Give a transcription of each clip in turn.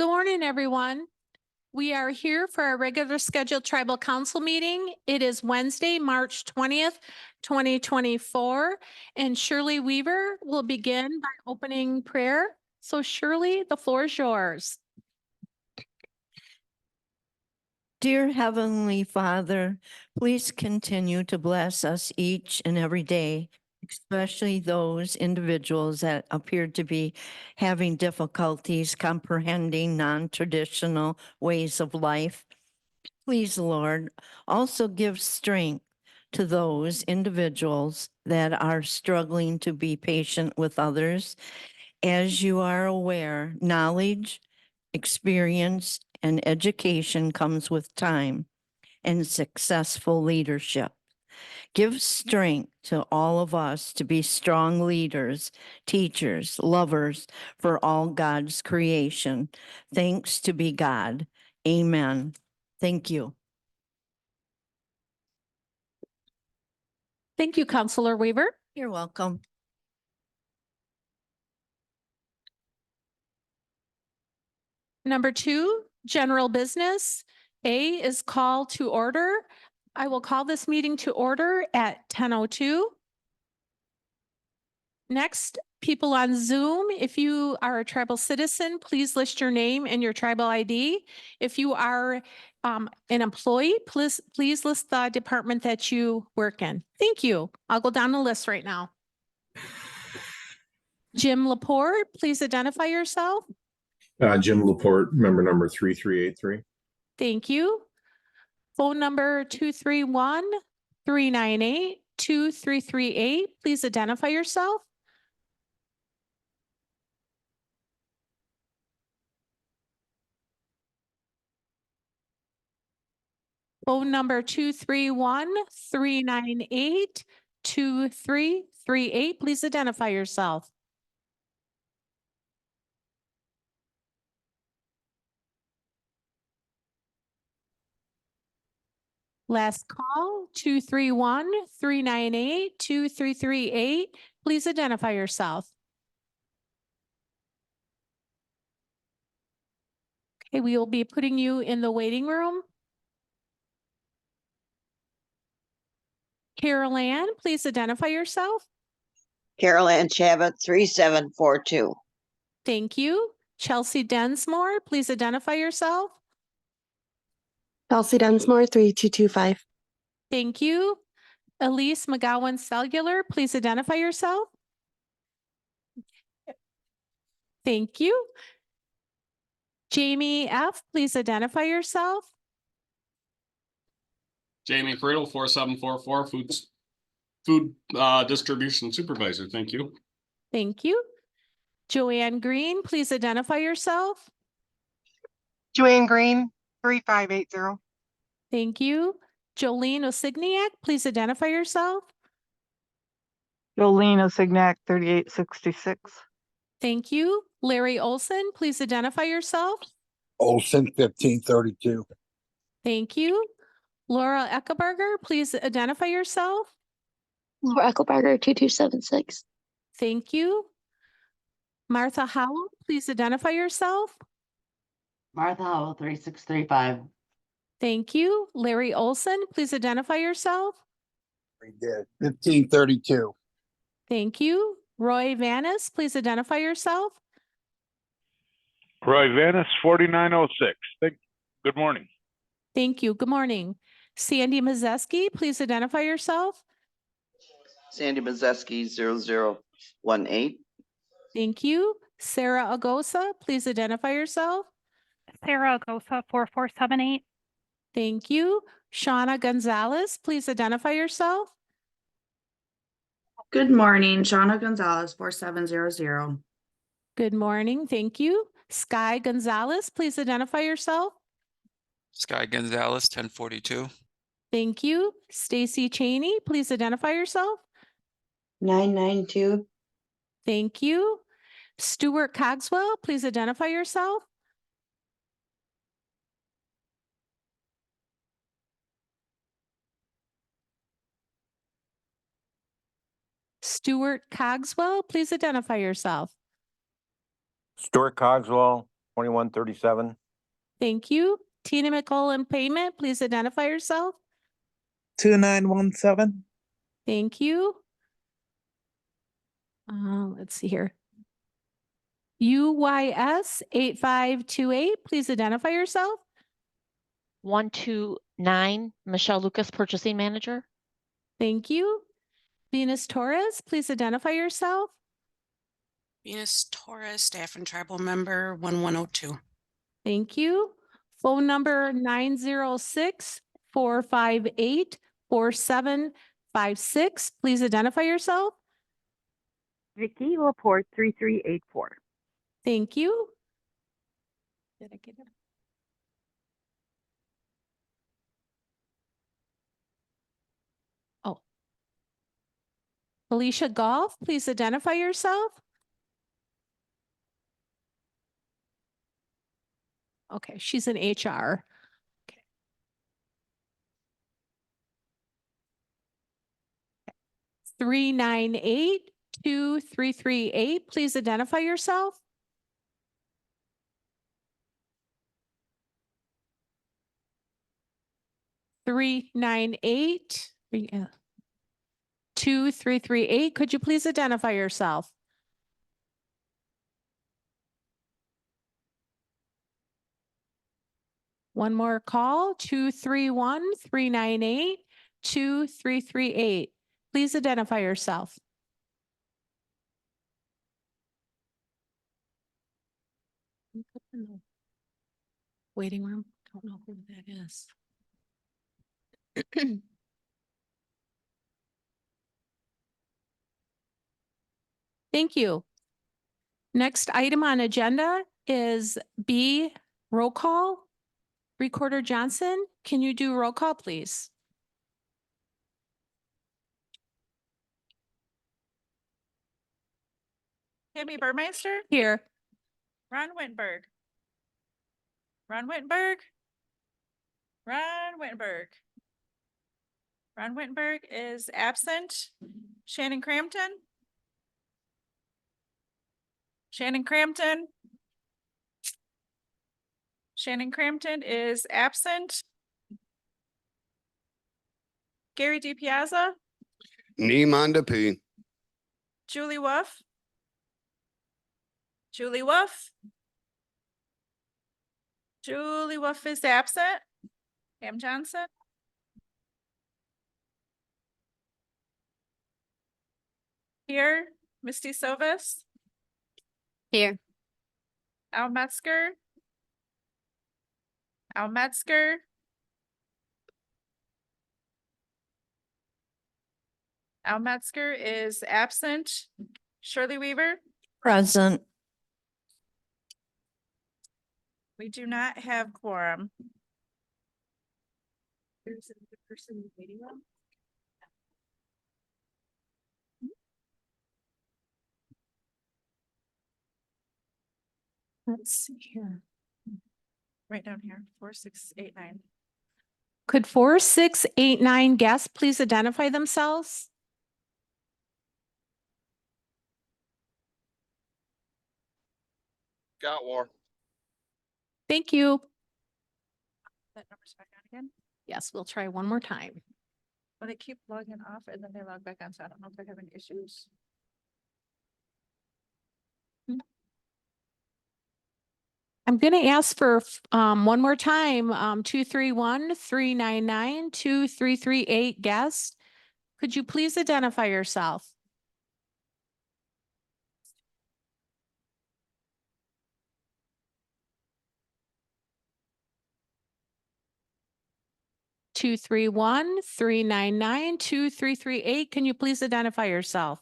Good morning, everyone. We are here for our regular scheduled tribal council meeting. It is Wednesday, March 20th, 2024, and Shirley Weaver will begin by opening prayer. So Shirley, the floor is yours. Dear Heavenly Father, please continue to bless us each and every day, especially those individuals that appear to be having difficulties comprehending non-traditional ways of life. Please, Lord, also give strength to those individuals that are struggling to be patient with others. As you are aware, knowledge, experience, and education comes with time and successful leadership. Give strength to all of us to be strong leaders, teachers, lovers for all God's creation. Thanks to be God. Amen. Thank you. Thank you, Councilor Weaver. You're welcome. Number 2, general business. A is call to order. I will call this meeting to order at 10:02. Next, people on Zoom, if you are a tribal citizen, please list your name and your tribal ID. If you are an employee, please list the department that you work in. Thank you. I'll go down the list right now. Jim Laporte, please identify yourself. Jim Laporte, member number 3383. Thank you. Phone number 231-398-2338. Please identify yourself. Phone number 231-398-2338. Please identify yourself. Last call, 231-398-2338. Please identify yourself. Okay, we will be putting you in the waiting room. Carol Ann, please identify yourself. Carol Ann Chabot, 3742. Thank you. Chelsea Densmore, please identify yourself. Chelsea Densmore, 3225. Thank you. Elise McGowan Cellular, please identify yourself. Thank you. Jamie F., please identify yourself. Jamie Friedel, 4744, food distribution supervisor. Thank you. Thank you. Joanne Green, please identify yourself. Joanne Green, 3580. Thank you. Jolene Osigniak, please identify yourself. Jolene Osignac, 3866. Thank you. Larry Olson, please identify yourself. Olson, 1532. Thank you. Laura Eckeberger, please identify yourself. Laura Eckelberger, 2276. Thank you. Martha Howell, please identify yourself. Martha Howell, 3635. Thank you. Larry Olson, please identify yourself. We did. 1532. Thank you. Roy Vanis, please identify yourself. Roy Vanis, 4906. Good morning. Thank you. Good morning. Sandy Mazeski, please identify yourself. Sandy Mazeski, 0018. Thank you. Sarah Agosa, please identify yourself. Sarah Agosa, 4478. Thank you. Shauna Gonzalez, please identify yourself. Good morning, Shauna Gonzalez, 4700. Good morning. Thank you. Sky Gonzalez, please identify yourself. Sky Gonzalez, 1042. Thank you. Stacy Cheney, please identify yourself. 992. Thank you. Stuart Cogswell, please identify yourself. Stuart Cogswell, please identify yourself. Stuart Cogswell, 2137. Thank you. Tina McCollum Payment, please identify yourself. 2917. Thank you. Let's see here. UYS 8528, please identify yourself. 129, Michelle Lucas, Purchasing Manager. Thank you. Venus Torres, please identify yourself. Venus Torres, Staff and Tribal Member 1102. Thank you. Phone number 906-458-4756. Please identify yourself. Vicky Laporte 3384. Thank you. Did I get it? Oh. Alicia Golf, please identify yourself. Okay, she's in HR. Okay. 398-2338, please identify yourself. Three nine eight 2338. Could you please identify yourself? One more call, 231-398-2338. Please identify yourself. Waiting room, don't know who that is. Thank you. Next item on agenda is B, roll call. Recorder Johnson, can you do roll call, please? Tammy Burmeister, Here. Ron Wittenberg. Ron Wittenberg. Ron Wittenberg. Ron Wittenberg is absent. Shannon Crampton. Shannon Crampton. Shannon Crampton is absent. Gary DiPiazza. Nemanda P. Julie Wolf. Julie Wolf. Julie Wolf is absent. Pam Johnson. Here. Misty Silvis. Here. Al Metzger. Al Metzger. Al Metzger is absent. Shirley Weaver. Present. We do not have quorum. There's another person in the waiting room. Let's see here. Right down here, 4689. Could 4689 guests please identify themselves? Got war. Thank you. That number's back on again. Yes, we'll try one more time. But they keep logging off and then they log back on, so I don't know if they're having issues. I'm going to ask for one more time, 231-399-2338 guests. Could you please identify yourself? Two, 331-399-2338. Can you please identify yourself?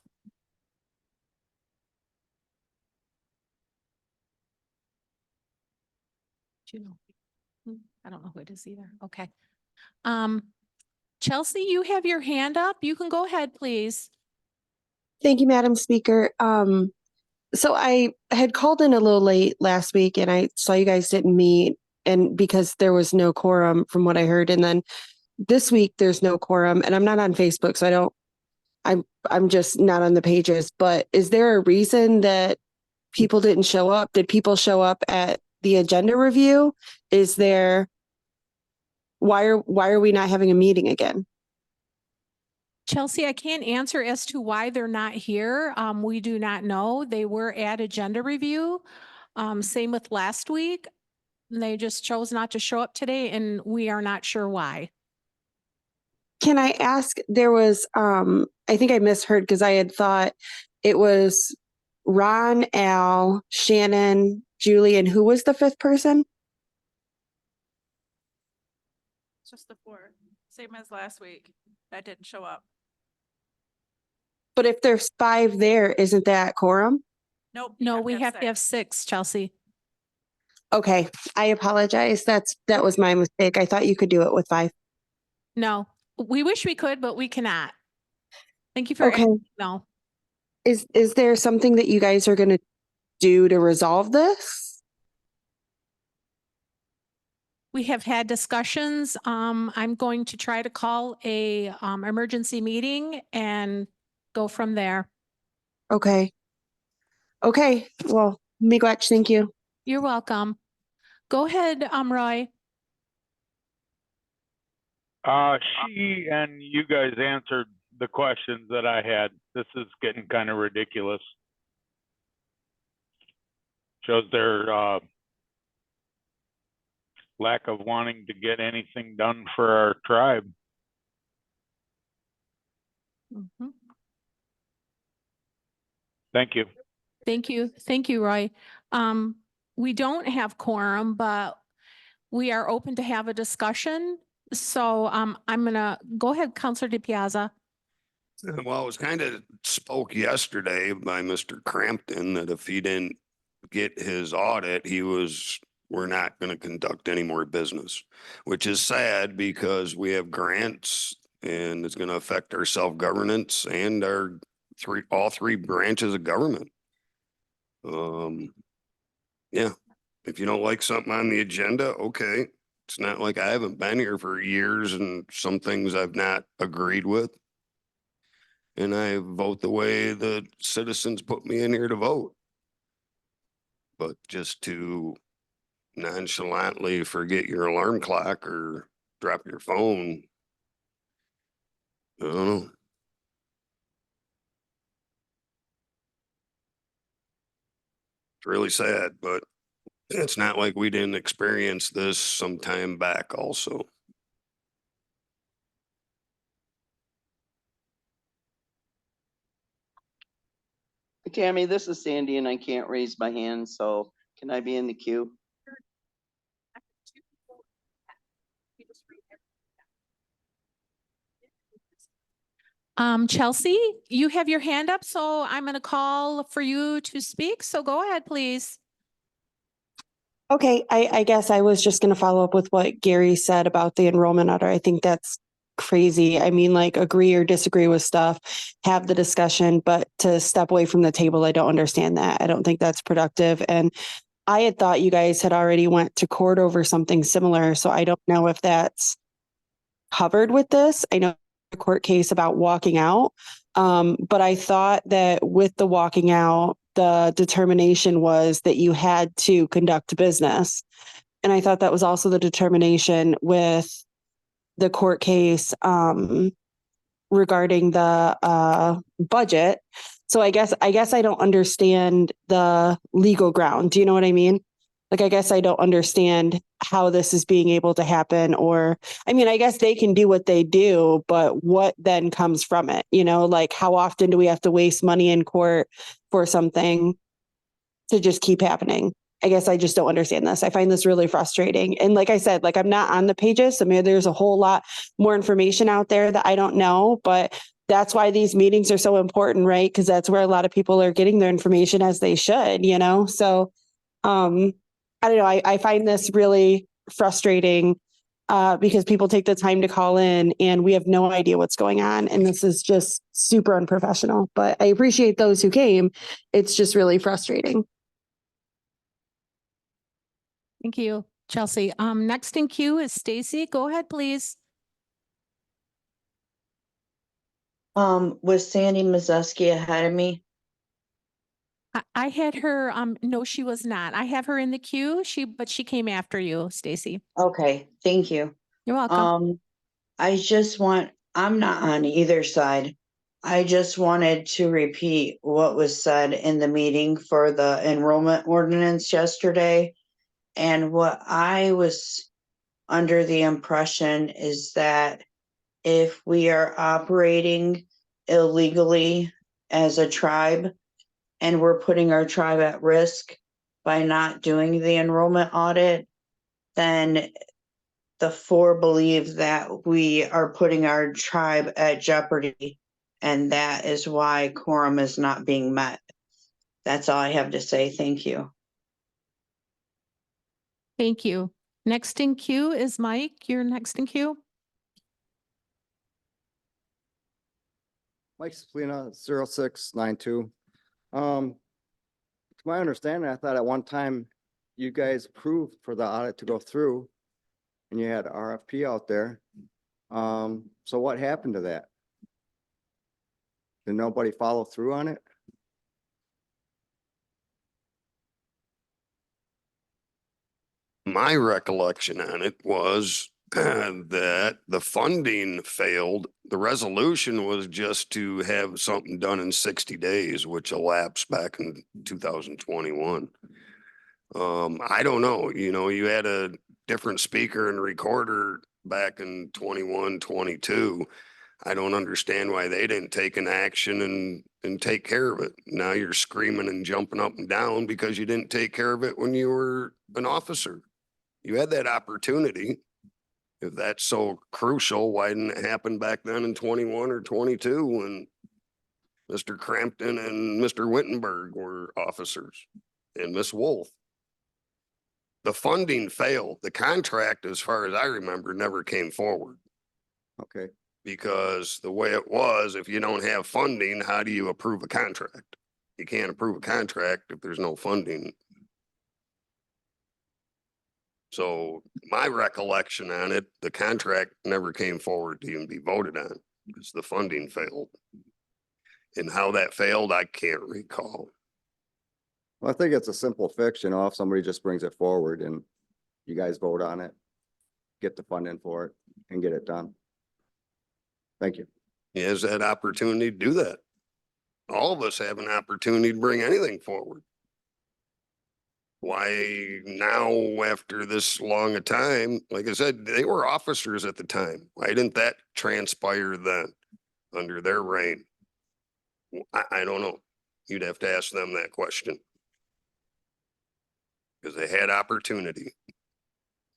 Do you know? I don't know who it is either. Okay. Chelsea, you have your hand up. You can go ahead, please. Thank you, Madam Speaker. So I had called in a little late last week and I saw you guys didn't meet, and because there was no quorum from what I heard. And then this week there's no quorum, and I'm not on Facebook, so I'm just not on the pages. But is there a reason that people didn't show up? Did people show up at the agenda review? Is there, why are we not having a meeting again? Chelsea, I can't answer as to why they're not here. We do not know. They were at agenda review. Same with last week. They just chose not to show up today and we are not sure why. Can I ask, there was, I think I misheard because I had thought it was Ron, Al, Shannon, Julie, and who was the fifth person? Just the 4, same as last week. That didn't show up. But if there's 5 there, isn't that quorum? Nope. No, we have to have 6. 6, Chelsea. Okay, I apologize. That was my mistake. I thought you could do it with 5. No, we wish we could, but we cannot. Thank you for Okay. asking. No. Is there something that you guys are gonna do to resolve this? We have had discussions. I'm going to try to call a emergency meeting and go from there. Okay. Okay, well, miigwech, thank you. You're welcome. Go ahead, Roy. She and you guys answered the questions that I had. This is getting kind of ridiculous. Shows their lack of wanting to get anything done for our tribe. Mhm. Thank you. Thank you. Thank you, Roy. We don't have quorum, but we are open to have a discussion. So I'm gonna go ahead, Counselor DiPiazza. Well, it was kind of spoke yesterday by Mr. Crampton that if he didn't get his audit, we're not going to conduct any more business, which is sad because we have grants and it's going to affect our self-governance and all 3 branches of government. Yeah, if you don't like something on the agenda, okay. It's not like I haven't been here for years and some things I've not agreed with. And I vote the way the citizens put me in here to vote. But just to nonchalantly forget your alarm clock or drop your phone, I don't know. It's really sad, but it's not like we didn't experience this some time back also. Tammy, this is Sandy and I can't raise my hand, so can I be in the queue? Chelsea, you have your hand up, so I'm gonna call for you to speak. So go ahead, please. Okay, I guess I was just gonna follow up with what Gary said about the enrollment order. I think that's crazy. I mean, like, agree or disagree with stuff, have the discussion, but to step away from the table, I don't understand that. I don't think that's productive. And I had thought you guys had already went to court over something similar, so I don't know if that's covered with this. I know a court case about walking out. But I thought that with the walking out, the determination was that you had to conduct business. And I thought that was also the determination with the court case regarding the budget. So I guess I don't understand the legal ground. Do you know what I mean? Like, I guess I don't understand how this is being able to happen, or, I mean, I guess they can do what they do, but what then comes from it? You know, like, how often do we have to waste money in court for something to just keep happening? I guess I just don't understand this. I find this really frustrating. And like I said, like, I'm not on the pages. So maybe there's a whole lot more information out there that I don't know, but that's why these meetings are so important, right? Because that's where a lot of people are getting their information, as they should, you know? So, I don't know. I find this really frustrating because people take the time to call in and we have no idea what's going on. And this is just super unprofessional, but I appreciate those who came. It's just really frustrating. Thank you, Chelsea. Next in queue is Stacy. Go ahead, please. Was Sandy Mazeski ahead of me? I had her, no, she was not. I have her in the queue. But she came after you, Stacy. Okay, thank you. You're welcome. I'm not on either side. I just wanted to repeat what was said in the meeting for the enrollment ordinance yesterday. And what I was under the impression is that if we are operating illegally as a tribe and we're putting our tribe at risk by not doing the enrollment audit, then the four believe that we are putting our tribe at jeopardy. And that is why quorum is not being met. That's all I have to say. Thank you. Thank you. Next in queue is Mike. You're next in queue. Mike Splina, 0692. To my understanding, I thought at one time you guys approved for the audit to go through and you had RFP out there. So what happened to that? Did nobody follow through on it? My recollection on it was that the funding failed. The resolution was just to have something done in 60 days, which elapsed back in 2021. I don't know, you had a different speaker and recorder back in 21, 22. I don't understand why they didn't take an action and take care of it. Now you're screaming and jumping up and down because you didn't take care of it when you were an officer. You had that opportunity. If that's so crucial, why didn't it happen back then in 21 or 22 when Mr. Crampton and Mr. Wittenberg were officers and Miss Wolf? The funding failed. The contract, as far as I remember, never came forward. Okay. Because the way it was, if you don't have funding, how do you approve a contract? You can't approve a contract if there's no funding. So my recollection on it, the contract never came forward to even be voted on because the funding failed. And how that failed, I can't recall. Well, I think it's a simple fix, if somebody just brings it forward and you guys vote on it, get the funding for it and get it done. Thank you. He has that opportunity to do that. All of us have an opportunity to bring anything forward. Why now, after this long a time, like I said, they were officers at the time. Why didn't that transpire then under their reign? I don't know. You'd have to ask them that question. Because they had opportunity.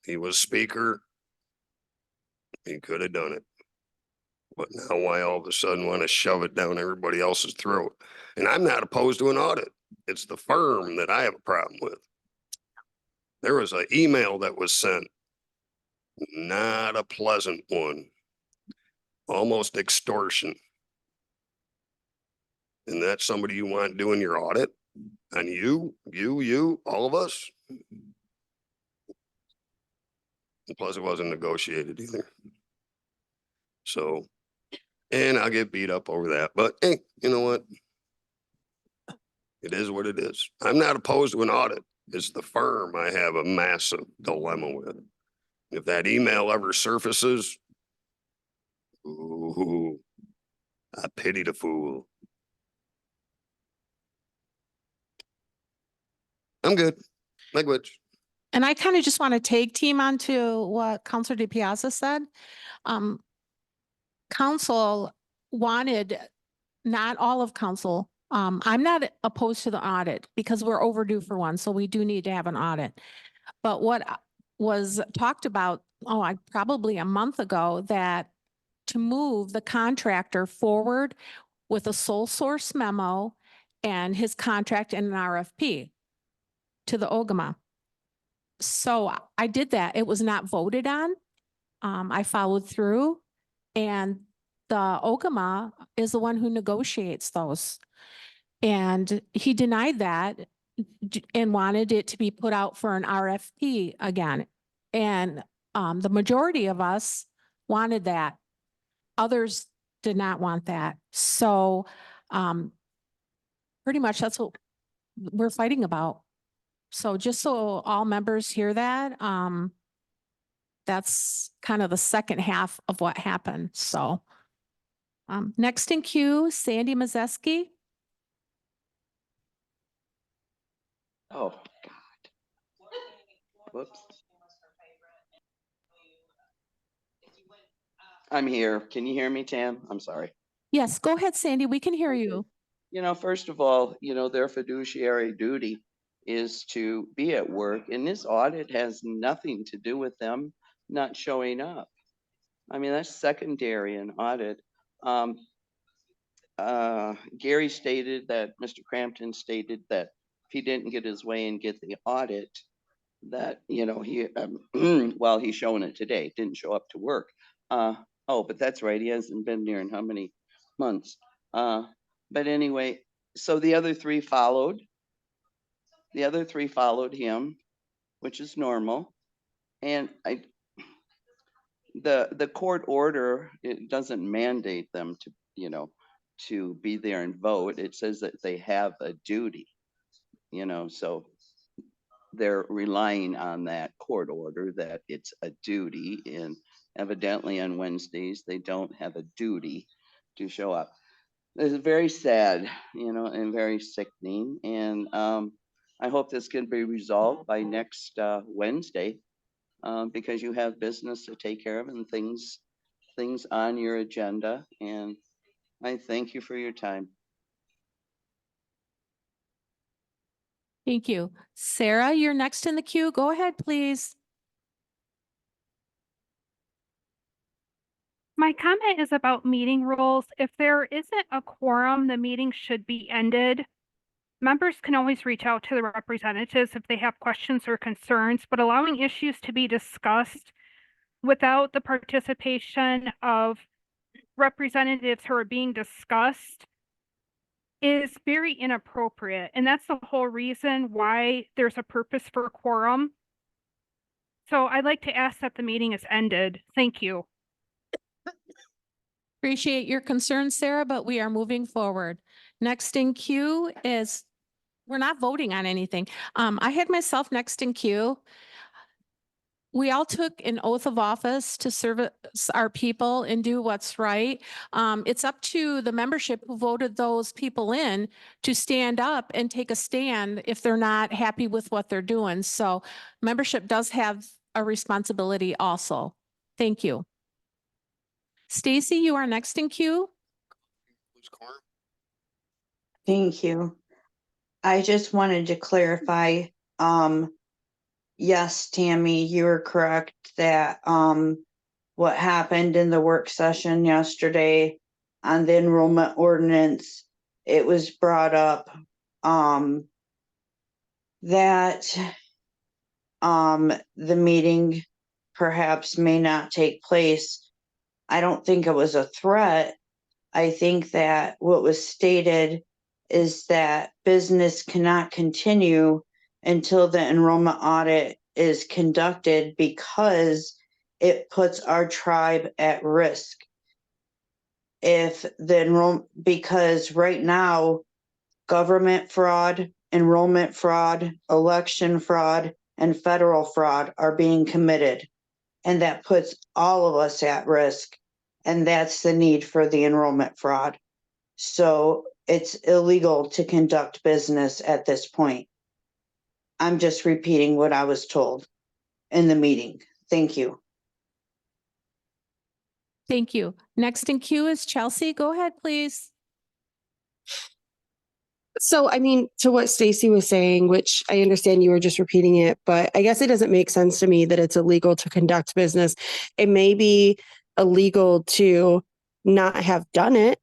He was speaker. He could have done it. But now why all of a sudden want to shove it down everybody else's throat? And I'm not opposed to an audit. It's the firm that I have a problem with. There was an email that was sent, not a pleasant one, almost extortion. And that's somebody you want doing your audit on you, all of us. And plus it wasn't negotiated either. So, and I'll get beat up over that, but hey, you know what? It is what it is. I'm not opposed to an audit. It's the firm I have a massive dilemma with. If that email ever surfaces, ooh, I pity the fool. I'm good. Language. And I kind of just want to tag team onto what Counselor DePiazza said. Council wanted, not all of council, I'm not opposed to the audit because we're overdue for one, so we do need to have an audit. But what was talked about, probably a month ago, that to move the contractor forward with a sole source memo and his contract and an RFP to the OGMA. So I did that. It was not voted on. I followed through, and the OGMA is the one who negotiates those. And he denied that and wanted it to be put out for an RFP again. And the majority of us wanted that. Others did not want that. So pretty much that's what we're fighting about. So just so all members hear that, that's kind of the second half of what happened. So next in queue, Sandy Mazeski. Oh, God. Whoops. I'm here. Can you hear me, Tam? I'm sorry. Yes, go ahead, Sandy. We can hear you. First of all, their fiduciary duty is to be at work, and this audit has nothing to do with them not showing up. I mean, that's secondary in audit. Gary stated that, Mr. Crampton stated that if he didn't get his way and get the audit, that, he, well, he's showing it today, didn't show up to work. Oh, but that's right, he hasn't been there in how many months? But anyway, so the other three followed. The other three followed him, which is normal. And the court order, it doesn't mandate them to, to be there and vote. It says that they have a duty, so they're relying on that court order that it's a duty, and evidently on Wednesdays, they don't have a duty to show up. It's very sad, and very sickening. And I hope this can be resolved by next Wednesday, because you have business to take care of and things on your agenda. And I thank you for your time. Thank you. Sarah, you're next in the queue. Go ahead, please. My comment is about meeting rules. If there isn't a quorum, the meeting should be ended. Members can always reach out to the representatives if they have questions or concerns, but allowing issues to be discussed without the participation of representatives who are being discussed is very inappropriate. And that's the whole reason why there's a purpose for a quorum. So I'd like to ask that the meeting is ended. Thank you. Appreciate your concern, Sarah, but we are moving forward. Next in queue is, we're not voting on anything. I had myself next in queue. We all took an oath of office to service our people and do what's right. It's up to the membership who voted those people in to stand up and take a stand if they're not happy with what they're doing. So membership does have a responsibility also. Thank you. Stacy, you are next in queue. Thank you. I just wanted to clarify, yes, Tammy, you're correct that, what happened in the work session yesterday on the enrollment ordinance, it was brought up, that, the meeting perhaps may not take place. I don't think it was a threat. I think that what was stated is that business cannot continue until the enrollment audit is conducted because it puts our tribe at risk. Because right now, government fraud, enrollment fraud, election fraud, and federal fraud are being committed. And that puts all of us at risk. And that's the need for the enrollment fraud. So it's illegal to conduct business at this point. I'm just repeating what I was told in the meeting. Thank you. Thank you. Next in queue is Chelsea. Go ahead, please. So, I mean, to what Stacy was saying, which I understand you were just repeating it, but I guess it doesn't make sense to me that it's illegal to conduct business. It may be illegal to not have done it.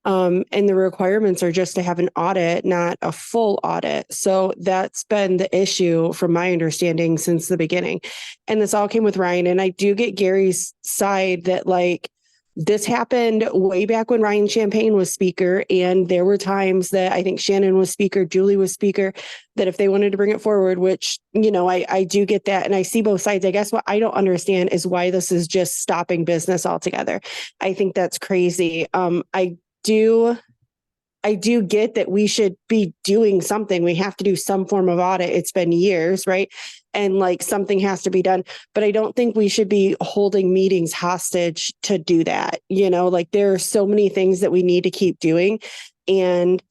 And the requirements are just to have an audit, not a full audit. So that's been the issue from my understanding since the beginning. And this all came with Ryan. And I do get Gary's side that like, this happened way back when Ryan Champagne was speaker. And there were times that I think Shannon was speaker, Julie was speaker, that if they wanted to bring it forward, which, I do get that. And I see both sides. I guess what I don't understand is why this is just stopping business altogether. I think that's crazy. I I do get that we should be doing something. We have to do some form of audit. It's been years, right? And like something has to be done, but I don't think we should be holding meetings hostage to do that. You know, like there are so many things that we need to keep doing. And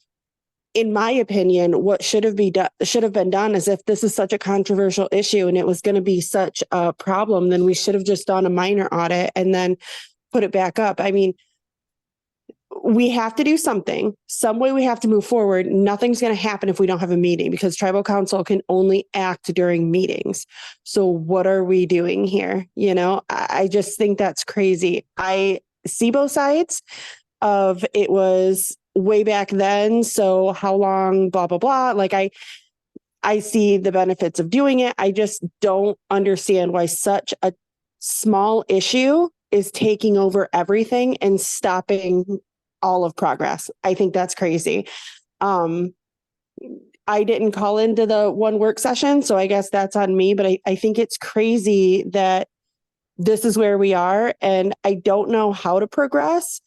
in my opinion, what should have been done is if this is such a controversial issue and it was going to be such a problem, then we should have just done a minor audit and then put it back up. I mean, we have to do something, some way we have to move forward. Nothing's going to happen if we don't have a meeting because tribal council can only act during meetings. So what are we doing here? You know, I just think that's crazy. I see both sides of it was way back then. So how long, blah, blah, blah. Like I see the benefits of doing it. I just don't understand why such a small issue is taking over everything and stopping all of progress. I think that's crazy. I didn't call into the one work session, so I guess that's on me, but I think it's crazy that this is where we are and I don't know how to progress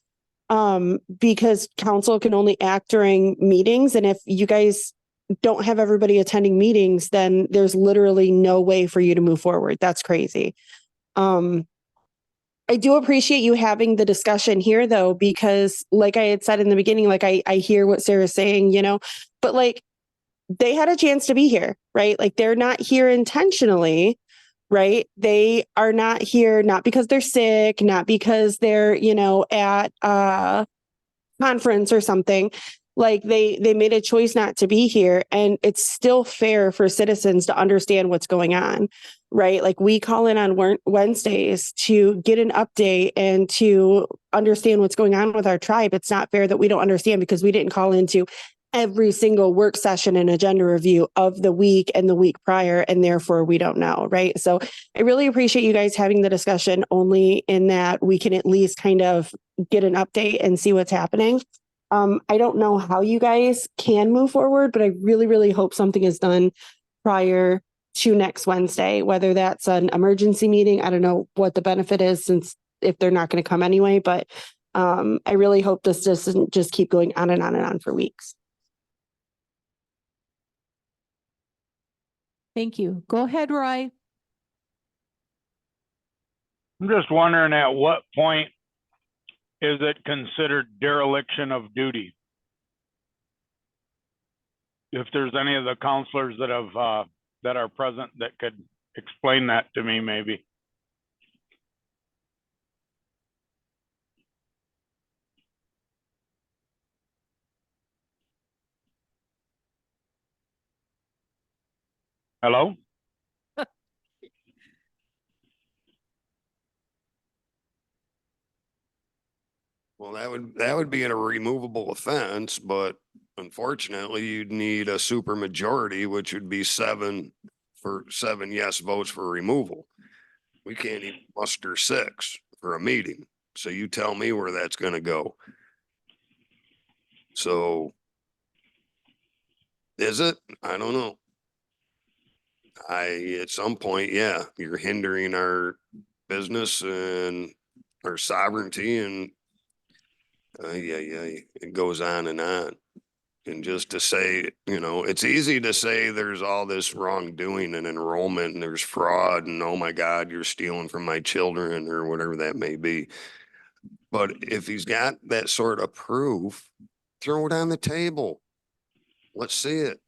because council can only act during meetings. And if you guys don't have everybody attending meetings, then there's literally no way for you to move forward. That's crazy. I do appreciate you having the discussion here though, because like I had said in the beginning, like I hear what Sarah's saying, you know, but like they had a chance to be here, right? Like they're not here intentionally, right? They are not here, not because they're sick, not because they're, you know, at a conference or something. Like they made a choice not to be here. And it's still fair for citizens to understand what's going on, right? Like we call in on Wednesdays to get an update and to understand what's going on with our tribe. It's not fair that we don't understand because we didn't call into every single work session and agenda review of the week and the week prior, and therefore we don't know, right? So I really appreciate you guys having the discussion only in that we can at least kind of get an update and see what's happening. I don't know how you guys can move forward, but I really, really hope something is done prior to next Wednesday, whether that's an emergency meeting. I don't know what the benefit is since if they're not going to come anyway, but I really hope this doesn't just keep going on and on and on for weeks. Thank you. Go ahead, Roy. I'm just wondering at what point is it considered dereliction of duty? If there's any of the counselors that have that are present that could explain that to me, maybe. Hello? Well, that would be a removable offense, but unfortunately you'd need a super majority, which would be 7 yes votes for removal. We can't even muster 6 for a meeting. So you tell me where that's going to go. So is it? I don't know. At some point, yeah, you're hindering our business and our sovereignty and it goes on and on. And just to say, you know, it's easy to say there's all this wrongdoing and enrollment and there's fraud and oh my God, you're stealing from my children or whatever that may be. But if he's got that sort of proof, throw it on the table. Let's see it.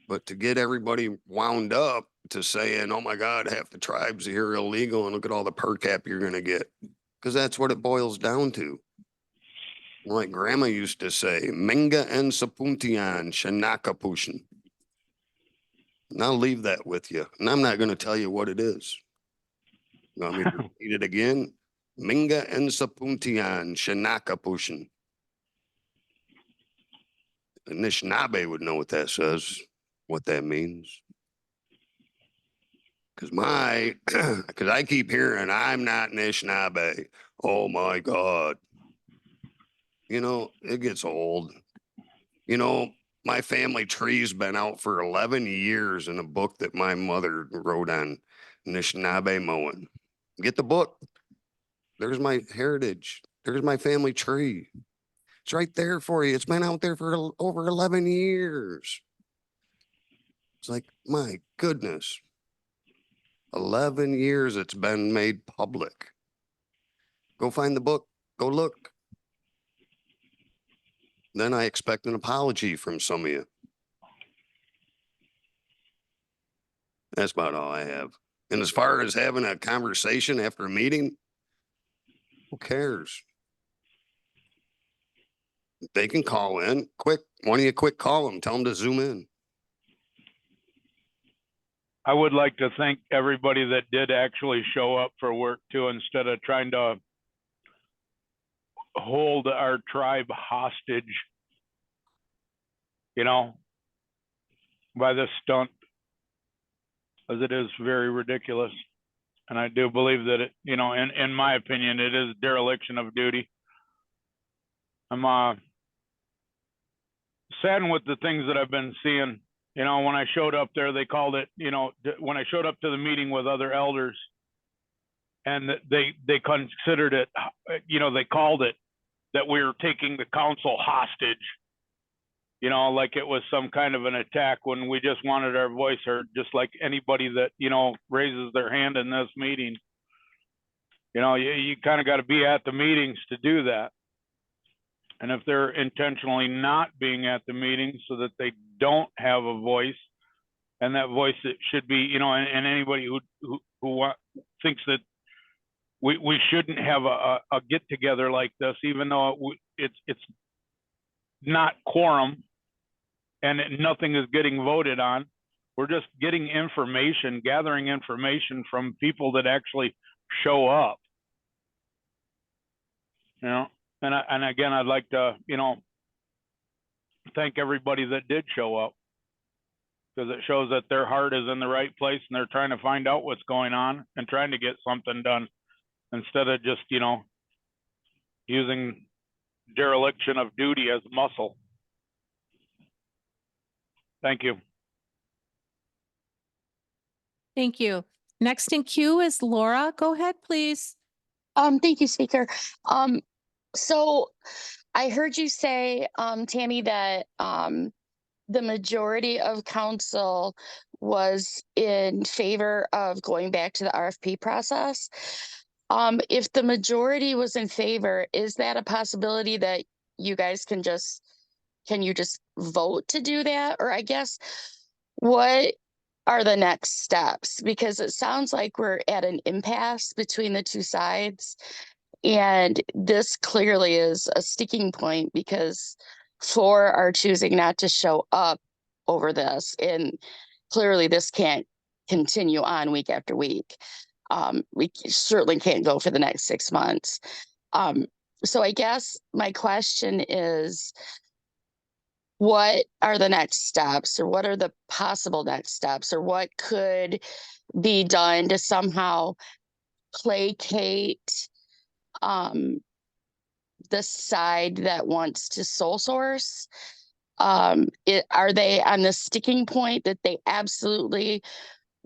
But to get everybody wound up to saying, oh my God, half the tribes here are illegal and look at all the per cap you're going to get. Because that's what it boils down to. Like grandma used to say, Minga and Sapuntian, Shanakapushin. And I'll leave that with you. And I'm not going to tell you what it is. You want me to repeat it again? Minga and Sapuntian, Shanakapushin. The Anishinaabe would know what that says, what that means. Because I keep hearing I'm not Anishinaabe. Oh my God. You know, it gets old. You know, my family tree's been out for 11 years in a book that my mother wrote on Anishinaabe mowing. Get the book. There's my heritage. There's my family tree. It's right there for you. It's been out there for over 11 years. It's like, my goodness. 11 years it's been made public. Go find the book, go look. Then I expect an apology from some of you. That's about all I have. And as far as having a conversation after a meeting, who cares? They can call in quick. One of you quick call them, tell them to zoom in. I would like to thank everybody that did actually show up for work too, instead of trying to hold our tribe hostage, you know, by this stunt, as it is very ridiculous. And I do believe that it, you know, in my opinion, it is dereliction of duty. I'm saddened with the things that I've been seeing. You know, when I showed up there, they called it, you know, when I showed up to the meeting with other elders, and they considered it, you know, they called it that we were taking the council hostage, you know, like it was some kind of an attack, when we just wanted our voice heard, just like anybody that, you know, raises their hand in this meeting. You know, you kind of got to be at the meetings to do that. And if they're intentionally not being at the meeting so that they don't have a voice, and that voice that should be, you know, and anybody who thinks that we shouldn't have a get together like this, even though it's not quorum and nothing is getting voted on. We're just getting information, gathering information from people that actually show up, you know. And again, I'd like to, you know, thank everybody that did show up, because it shows that their heart is in the right place and they're trying to find out what's going on and trying to get something done, instead of just, you know, using dereliction of duty as muscle. Thank you. Thank you. Next in queue is Laura. Go ahead, please. Thank you, Speaker. So I heard you say, Tammy, that the majority of council was in favor of going back to the RFP process. If the majority was in favor, is that a possibility that you guys can you just vote to do that? Or I guess, what are the next steps? Because it sounds like we're at an impasse between the two sides. And this clearly is a sticking point, because four are choosing not to show up over this. And clearly this can't continue on week after week. We certainly can't go for the next 6 months. So I guess my question is, what are the next steps, or what are the possible next steps, or what could be done to somehow placate the side that wants to sole source? Are they on the sticking point that they absolutely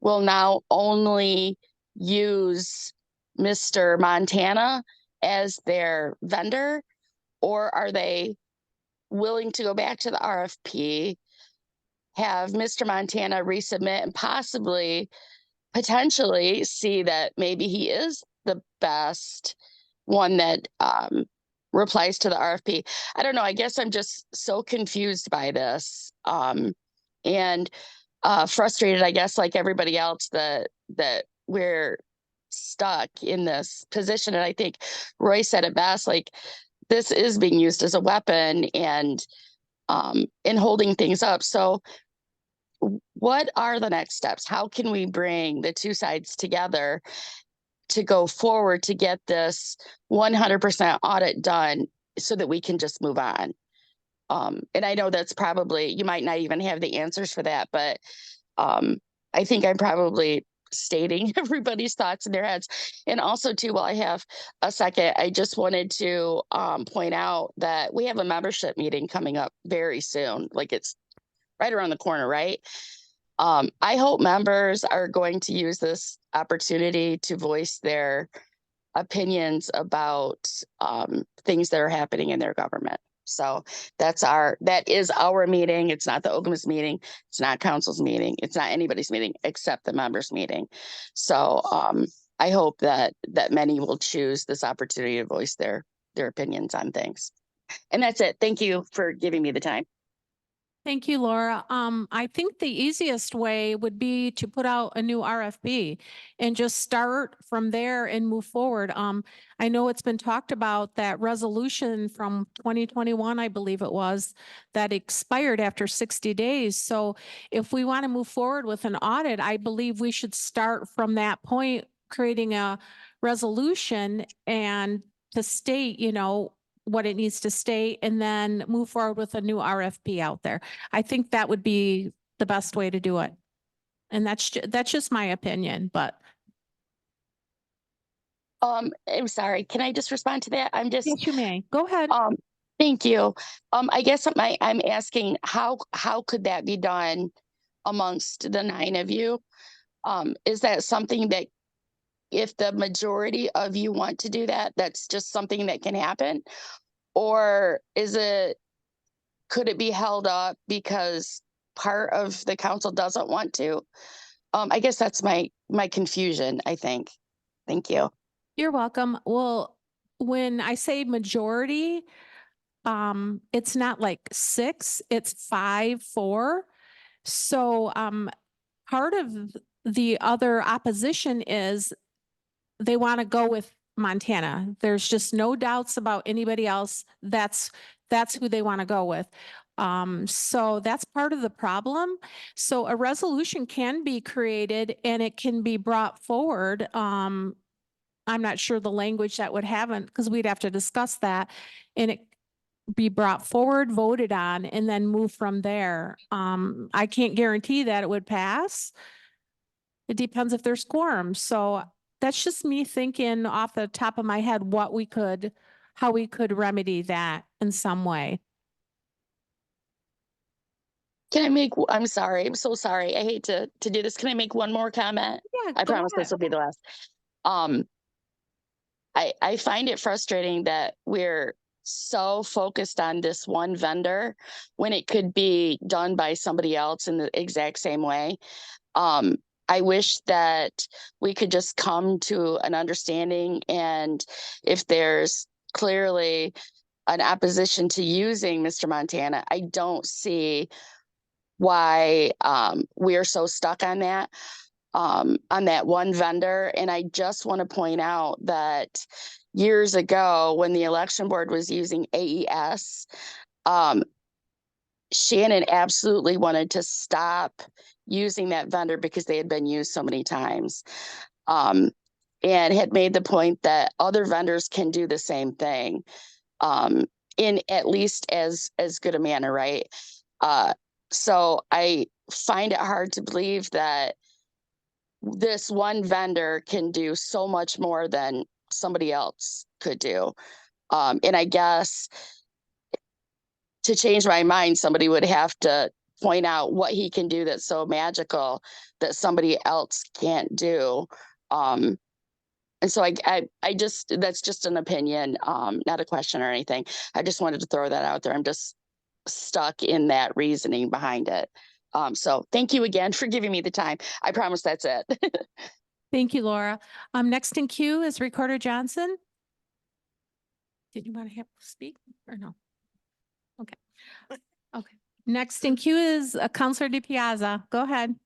will now only use Mr. Montana as their vendor? Or are they willing to go back to the RFP, have Mr. Montana resubmit, and potentially see that maybe he is the best one that replies to the RFP? I don't know. I guess I'm just so confused by this, and frustrated, I guess, like everybody else, that we're stuck in this position. And I think Roy said it best, like, this is being used as a weapon and in holding things up. So what are the next steps? How can we bring the two sides together to go forward to get this 100% audit done, so that we can just move on? And I know that's probably, you might not even have the answers for that, but I think I'm probably stating everybody's thoughts in their heads. And also too, while I have a second, I just wanted to point out that we have a membership meeting coming up very soon. Like, it's right around the corner, right? I hope members are going to use this opportunity to voice their opinions about things that are happening in their government. So that is our meeting. It's not the Oklamas meeting. It's not council's meeting. It's not anybody's meeting except the members' meeting. So I hope that many will choose this opportunity to voice their opinions on things. And that's it. Thank you for giving me the time. Thank you, Laura. I think the easiest way would be to put out a new RFP and just start from there and move forward. I know it's been talked about that resolution from 2021, I believe it was, that expired after 60 days. So if we want to move forward with an audit, I believe we should start from that point, creating a resolution and to state, what it needs to state, and then move forward with a new RFP out there. I think that would be the best way to do it. And that's just my opinion, but. I'm sorry. Can I just respond to that? Yes, you may. Go ahead. Thank you. I guess I'm asking how could that be done amongst the 9 of you? Is that something that if the majority of you want to do that, that's just something that can happen? Or could it be held up because part of the council doesn't want to? I guess that's my confusion, I think. Thank you. You're welcome. Well, when I say majority, it's not like 6, it's 5-4. So part of the other opposition is they want to go with Montana. There's just no doubts about anybody else. That's who they want to go with. So that's part of the problem. So a resolution can be created and it can be brought forward. I'm not sure the language that would have it because we'd have to discuss that, and it be brought forward, voted on, and then move from there. I can't guarantee that it would pass. It depends if there's quorum. So that's just me thinking off the top of my head how we could remedy that in some way. I'm sorry. I'm so sorry. I hate to do this. Can I make one more comment? Yeah, I go promise ahead. this will be the last. I find it frustrating that we're so focused on this one vendor when it could be done by somebody else in the exact same way. I wish that we could just come to an understanding, and if there's clearly an opposition to using Mr. Montana, I don't see why we're so stuck on that one vendor. And I just want to point out that years ago, when the election board was using AES, Shannon absolutely wanted to stop using that vendor because they had been used so many times, and had made the point that other vendors can do the same thing in at least as good a manner, right? So I find it hard to believe that this one vendor can do so much more than somebody else could do. And I guess to change my mind, somebody would have to point out what he can do that's so magical that somebody else can't do. And so I just, that's just an opinion, not a question or anything. I just wanted to throw that out there. I'm just stuck in that reasoning behind it. So thank you again for giving me the time. I promise that's it. Thank you, Laura. Next in queue is Recorder Johnson. Did you want to have speak or no? Okay. Okay. Next in queue is Counselor DiPiazza. Go ahead.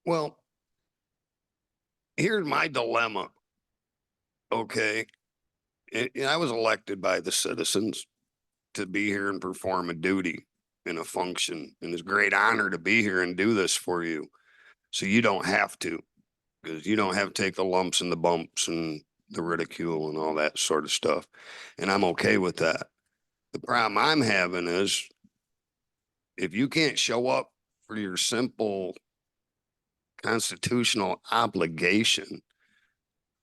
Well, here's my dilemma. Okay. And I was elected by the citizens to be here and perform a duty in a function. And it's a great honor to be here and do this for you. So you don't have to, because you don't have to take the lumps and the bumps and the ridicule and all that sort of stuff. And I'm okay with that. The problem I'm having is if you can't show up for your simple constitutional obligation,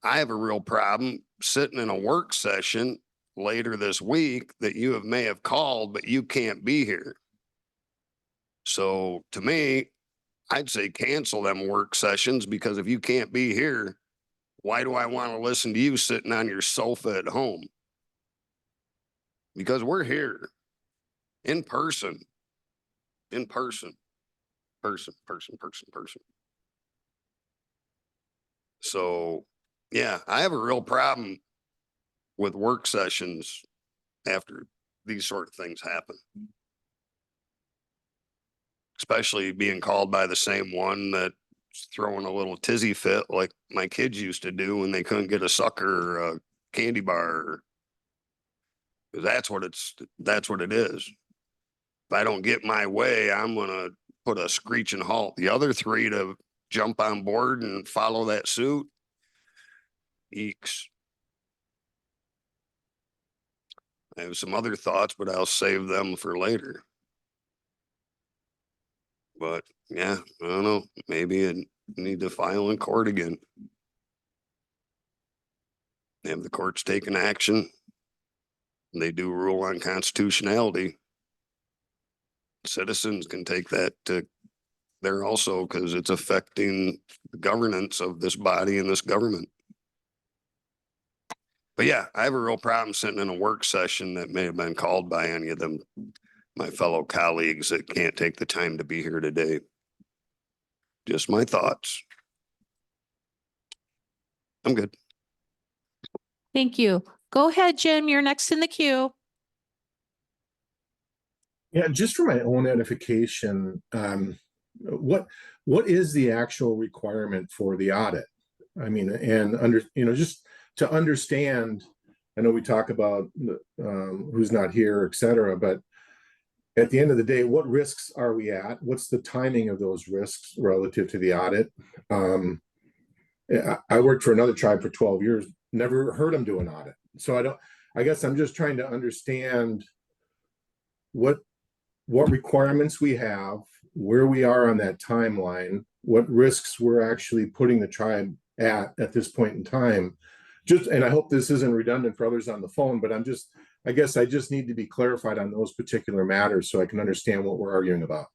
I have a real problem sitting in a work session later this week that you may have called, but you can't be here. So to me, I'd say cancel them work sessions, because if you can't be here, why do I want to listen to you sitting on your sofa at home? because we're here in person, person. So, yeah, I have a real problem with work sessions after these sort of things happen. Especially being called by the same one that's throwing a little tizzy fit like my kids used to do when they couldn't get a sucker or a candy bar. That's what it is. If I don't get my way, I'm gonna put a screeching halt. The other three to jump on board and follow that suit. Eeks. I have some other thoughts, but I'll save them for later. But yeah, I don't know. Maybe I need to file in court again. Have the courts taken action. They do rule on constitutionality. Citizens can take that to there also because it's affecting the governance of this body and this government. But yeah, I have a real problem sitting in a work session that may have been called by any of them, my fellow colleagues that can't take the time to be here today. Just my thoughts. I'm good. Thank you. Go ahead, Jim. You're next in the queue. Yeah, just for my own edification, what is the actual requirement for the audit? I mean, and just to understand, I know we talk about who's not here, et cetera, but at the end of the day, what risks are we at? What's the timing of those risks relative to the audit? I worked for another tribe for 12 years, never heard them do an audit. So I guess I'm just trying to understand what requirements we have, where we are on that timeline, what risks we're actually putting the tribe at this point in time. And I hope this isn't redundant for others on the phone, but I guess I just need to be clarified on those particular matters so I can understand what we're arguing about.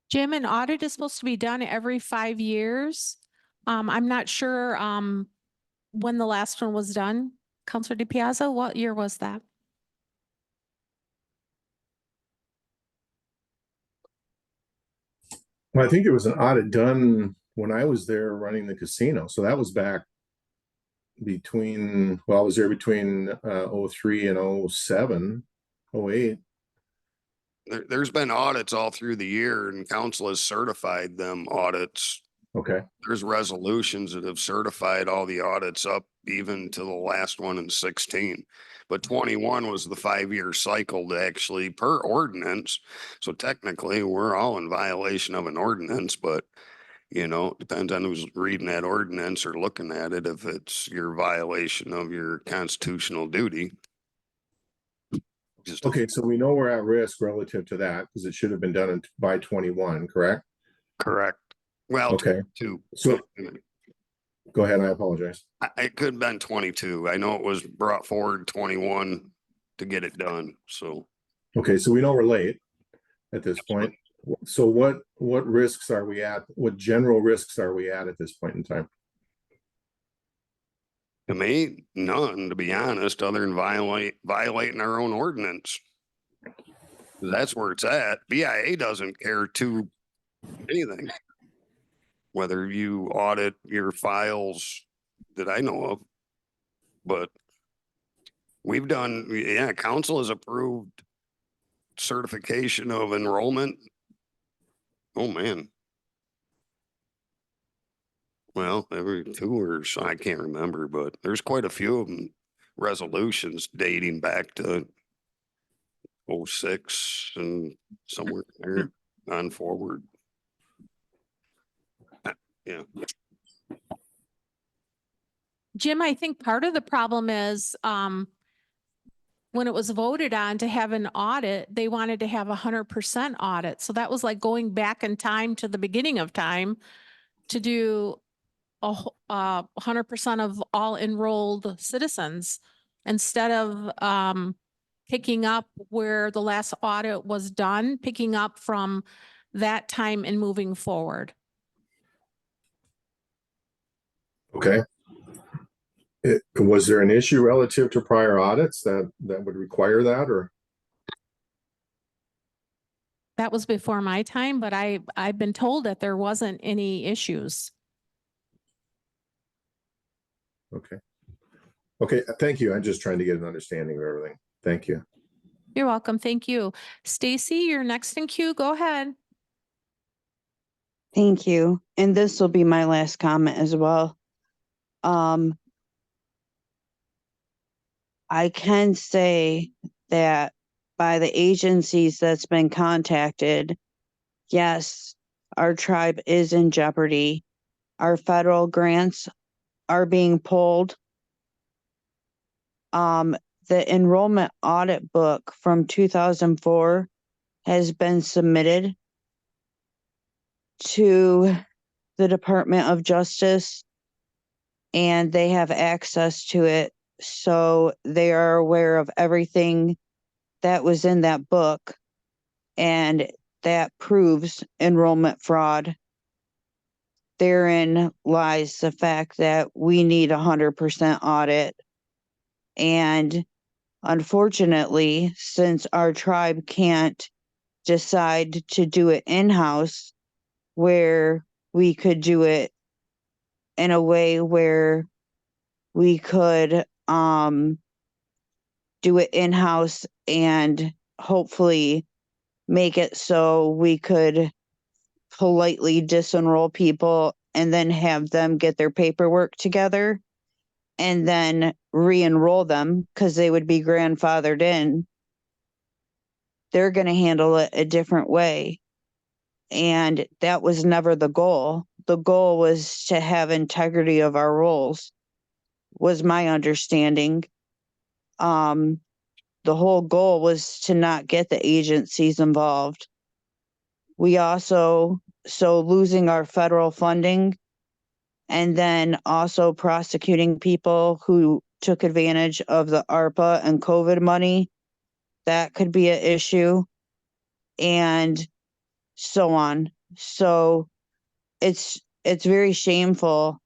Jim, an audit is supposed to be done every 5 years. I'm not sure when the last one was done. Councilor DiPiazza, what year was that? Well, I think there was an audit done when I was there running the casino. So that was back between, well, I was there between 03 and 07, 08. There's been audits all through the year and council has certified them audits. Okay. There's resolutions that have certified all the audits up even to the last one in 16. But 21 was the 5-year cycle to actually per ordinance. So technically we're all in violation of an ordinance, but depends on who's reading that ordinance or looking at it. If it's your violation of your constitutional duty. Okay, so we know we're at risk relative to that because it should have been done by 21, correct? Correct. Well, okay. 22. So go ahead. I apologize. It could have been 22. I know it was brought forward 21 to get it done. So. Okay, so we know we're late at this point. So what risks are we at? What general risks are we at this point in time? To me, none, to be honest, other than violating our own ordinance. That's where it's at. BIA doesn't care to anything. Whether you audit your files that I know of, but we've done, council has approved certification of enrollment. Oh man. Well, every 2 or so, I can't remember, but there's quite a few of them resolutions dating back to 06 and somewhere there on forward. Yeah. Jim, I think part of the problem is when it was voted on to have an audit, they wanted to have 100% audit. So that was like going back in time to the beginning of time to do 100% of all enrolled citizens instead of picking up where the last audit was done, picking up from that time and moving forward. Okay. Was there an issue relative to prior audits that would require that, or? That was before my time, but I've been told that there wasn't any issues. Okay. Okay, thank you. I'm just trying to get an understanding of everything. Thank you. You're welcome. Thank you. Stacy, you're next in queue. Go ahead. Thank you. And this will be my last comment as well. I can say that by the agencies that's been contacted, yes, our tribe is in jeopardy. Our federal grants are being pulled. The enrollment audit book from 2004 has been submitted to the Department of Justice, and they have access to it. So they are aware of everything that was in that book, and that proves enrollment fraud. Therein lies the fact that we need 100% audit. And unfortunately, since our tribe can't decide to do it in-house, where we could do it in a way where we could do it in-house and hopefully make it so we could politely disenroll people and then have them get their paperwork together and then re-enroll them because they would be grandfathered in. They're going to handle it a different way. And that was never the goal. The goal was to have integrity of our roles, was my understanding. The whole goal was to not get the agencies involved. We also, so losing our federal funding and then also prosecuting people who took advantage of the ARPA and COVID money, that could be an issue, and so on. So it's very shameful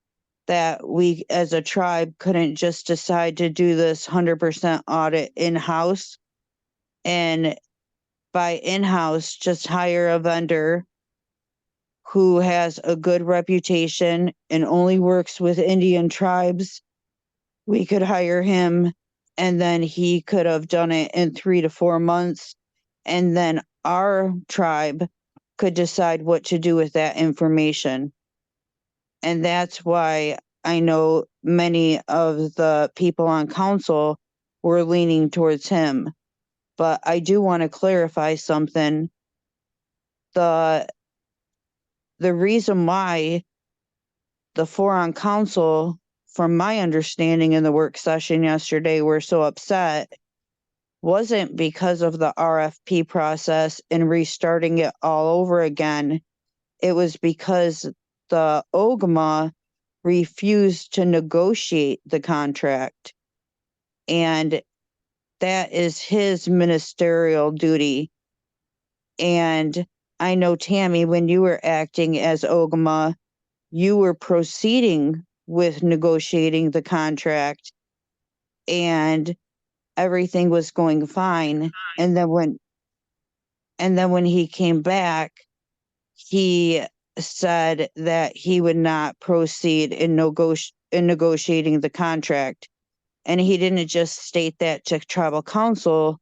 that we as a tribe couldn't just decide to do this 100% audit in-house, and by in-house, just hire a vendor who has a good reputation and only works with Indian tribes. We could hire him, and then he could have done it in 3 to 4 months. And then our tribe could decide what to do with that information. And that's why I know many of the people on council were leaning towards him. But I do want to clarify something. The reason why the 4 on council, from my understanding in the work session yesterday, were so upset wasn't because of the RFP process and restarting it all over again. It was because the OGMA refused to negotiate the contract. And that is his ministerial duty. And I know, Tammy, when you were acting as OGMA, you were proceeding with negotiating the contract and everything was going fine. And then when he came back, he said that he would not proceed in negotiating the contract. And he didn't just state that to tribal council,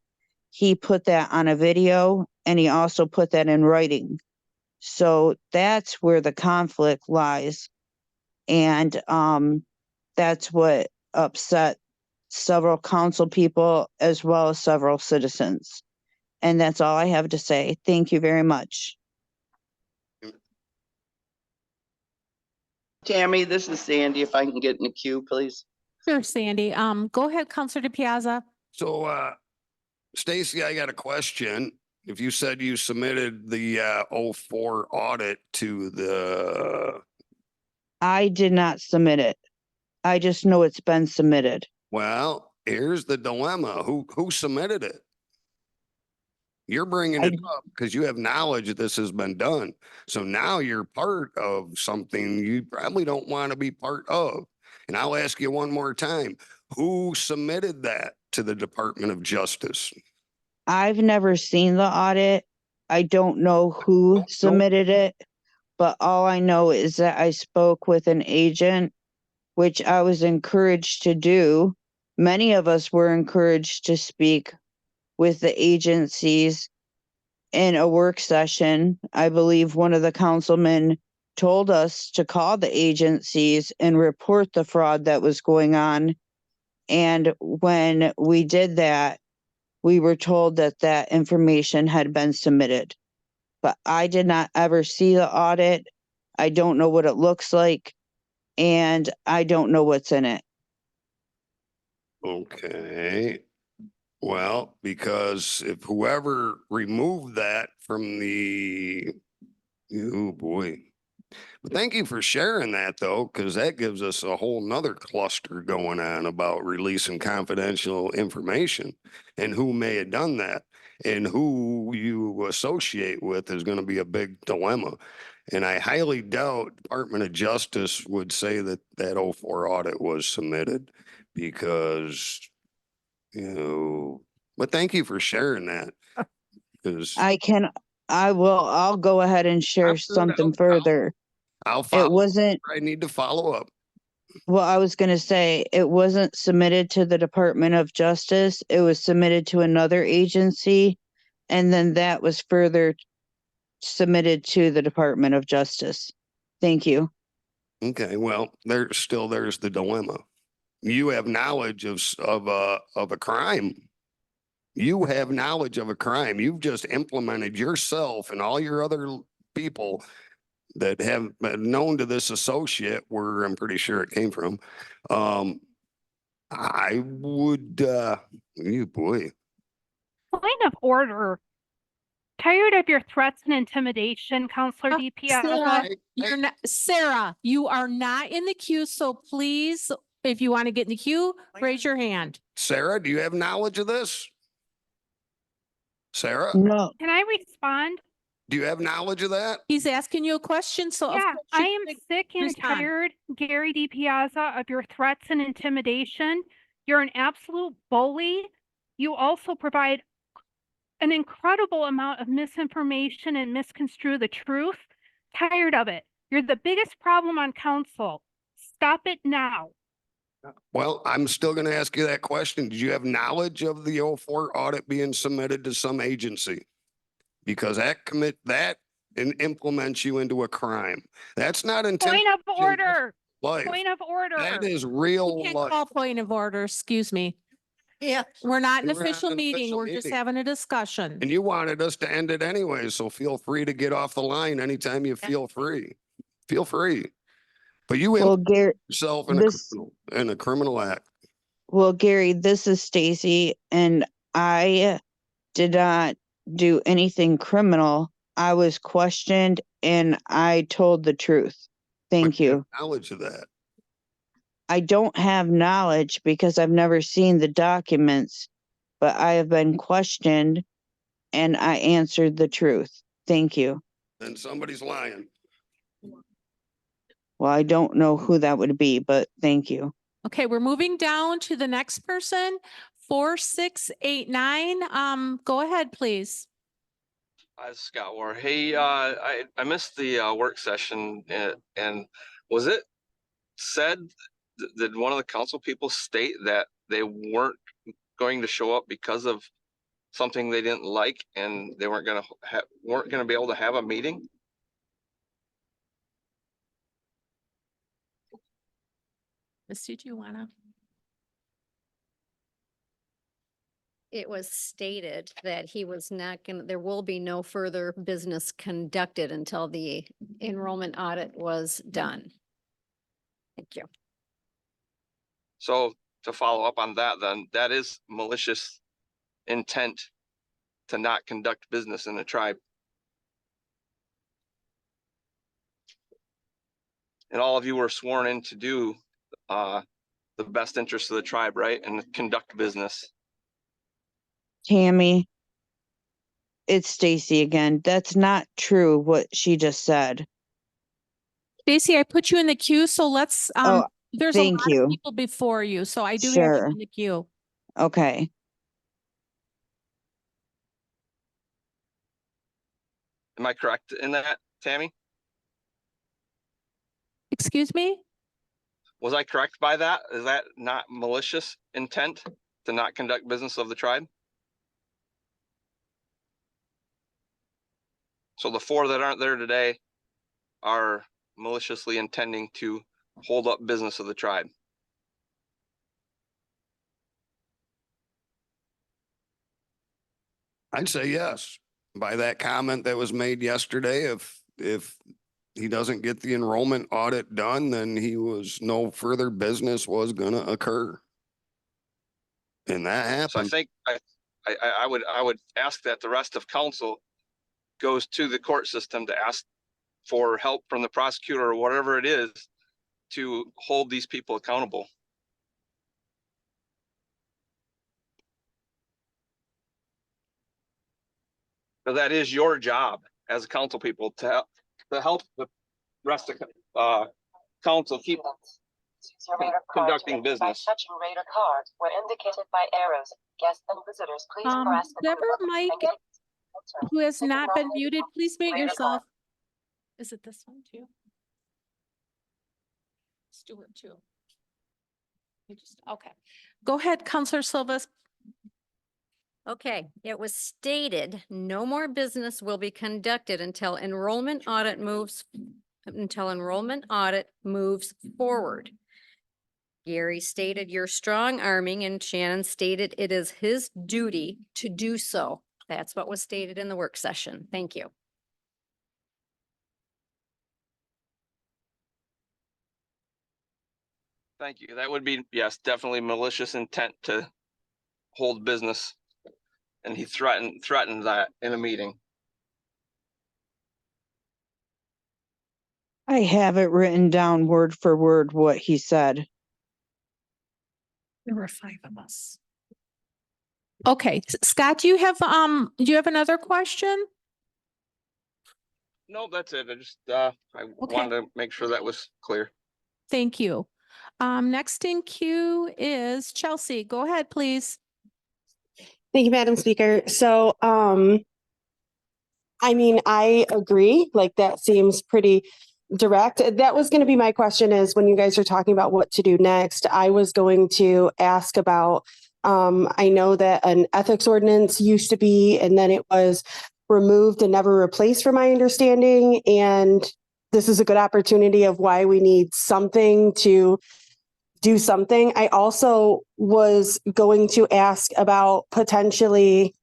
he put that on a video and he also put that in writing. So that's where the conflict lies. And that's what upset several council people as well as several citizens. And that's all I have to say. Thank you very much. Tammy, this is Sandy. If I can get in the queue, please. Sure, Sandy. Go ahead, Counselor DePiazza. So, Stacy, I got a question. If you said you submitted the 04 audit to the, I did not submit it. I just know it's been submitted. well, here's the dilemma. Who submitted it? You're bringing it up because you have knowledge that this has been done. So now you're part of something you probably don't want to be part of. And I'll ask you one more time, who submitted that to the Department of Justice? I've never seen the audit. I don't know who submitted it, but all I know is that I spoke with an agent, which I was encouraged to do. Many of us were encouraged to speak with the agencies in a work session. I believe one of the councilmen told us to call the agencies and report the fraud that was going on. And when we did that, we were told that that information had been submitted. But I did not ever see the audit. I don't know what it looks like, and I don't know what's in it. Okay. Well, because if whoever removed that from the, oh boy. But thank you for sharing that though, because that gives us a whole nother cluster going on about releasing confidential information and who may have done that and who you associate with is going to be a big dilemma. And I highly doubt Department of Justice would say that that 04 audit was submitted because, but thank you for sharing that. Because I'll go ahead and share something further. I'll follow. It wasn't, I need to follow up. well, I was going to say, it wasn't submitted to the Department of Justice. It was submitted to another agency. And then that was further submitted to the Department of Justice. Thank you. Okay, well, there's the dilemma. You have knowledge of a crime. You have knowledge of a crime. You've just implemented yourself and all your other people that have been known to this associate where I'm pretty sure it came from. I would, you boy. Point of order. Tired of your threats and intimidation, Counselor DiPiazza. Sarah, you are not in the queue, so please, if you want to get in the queue, raise your hand. Sarah, do you have knowledge of this? Sarah? No. Can I respond? Do you have knowledge of that? He's asking you a question, so Yeah, I am sick and respond. tired, Gary DiPiazza, of your threats and intimidation. You're an absolute bully. You also provide an incredible amount of misinformation and misconstrue the truth. Tired of it. You're the biggest problem on council. Stop it now. Well, I'm still going to ask you that question. Did you have knowledge of the 04 audit being submitted to some agency? Because that and implements you into a crime. That's not Point of order. Life. Point of order. That is real You can't life. call point of order, excuse me. Yeah. We're not an We're not official an meeting. official We're just meeting. having a discussion. And you wanted us to end it anyway, so feel free to get off the line anytime you feel free. Feel free. But you Gary, yourself in a criminal act. well, Gary, this is Stacy, and I did not do anything criminal. I was questioned and I told the truth. Thank you. Knowledge of that. I don't have knowledge because I've never seen the documents, but I have been questioned and I answered the truth. Thank you. And somebody's lying. Well, I don't know who that would be, but thank you. Okay, we're moving down to the next person, 4689. Go ahead, please. Hi, Scott War. Hey, I missed the work session and was it said, did one of the council people state that they weren't going to show up because of something they didn't like and they weren't going to be able to have a meeting? Misty, do you wanna? It was stated that he was not going to, there will be no further business conducted until the enrollment audit was done. Thank you. So to follow up on that, then that is malicious intent to not conduct business in a tribe. And all of you were sworn in to do the best interest of the tribe, right? And conduct business. Tammy, it's Stacy again. That's not true what she just said. Stacy, I put you in the queue, so let's There's a Thank lot of you. people before you, so I do have you Sure. in the queue. Okay. Am I correct in that, Tammy? Excuse me? Was I correct by that? Is that not malicious intent to not conduct business of the tribe? So the 4 that aren't there today are maliciously intending to hold up business of the tribe. I'd say yes. By that comment that was made yesterday, if he doesn't get the enrollment audit done, then no further business was gonna occur. And that So I happened. think I would ask that the rest of council goes to the court system to ask for help from the prosecutor or whatever it is to hold these people accountable. So that is your job as council people to help the rest of council keep conducting business. Touching radar card were indicated by arrows. Guests and visitors, please press the Whoever Mike who has not been muted, please mute yourself. Is it this one too? Stuart too. Okay. Go ahead, Counselor Silva. Okay, it was stated no more business will be conducted until enrollment audit moves forward. Gary stated you're strong arming and Shannon stated it is his duty to do so. That's what was stated in the work session. Thank you. Thank you. That would be, yes, definitely malicious intent to hold business. And he threatened that in a meeting. I have it written down word for word what he said. There were 5 of us. Okay, Scott, do you have another question? No, that's it. I just I wanted to make sure that was clear. Thank you. Next in queue is Chelsea. Go ahead, please. Thank you, Madam Speaker. So, I mean, I agree, like that seems pretty direct. That was going to be my question is when you guys are talking about what to do next, I was going to ask about, I know that an ethics ordinance used to be, and then it was removed and never replaced from my understanding. And this is a good opportunity of why we need something to do something. I also was going to ask about potentially,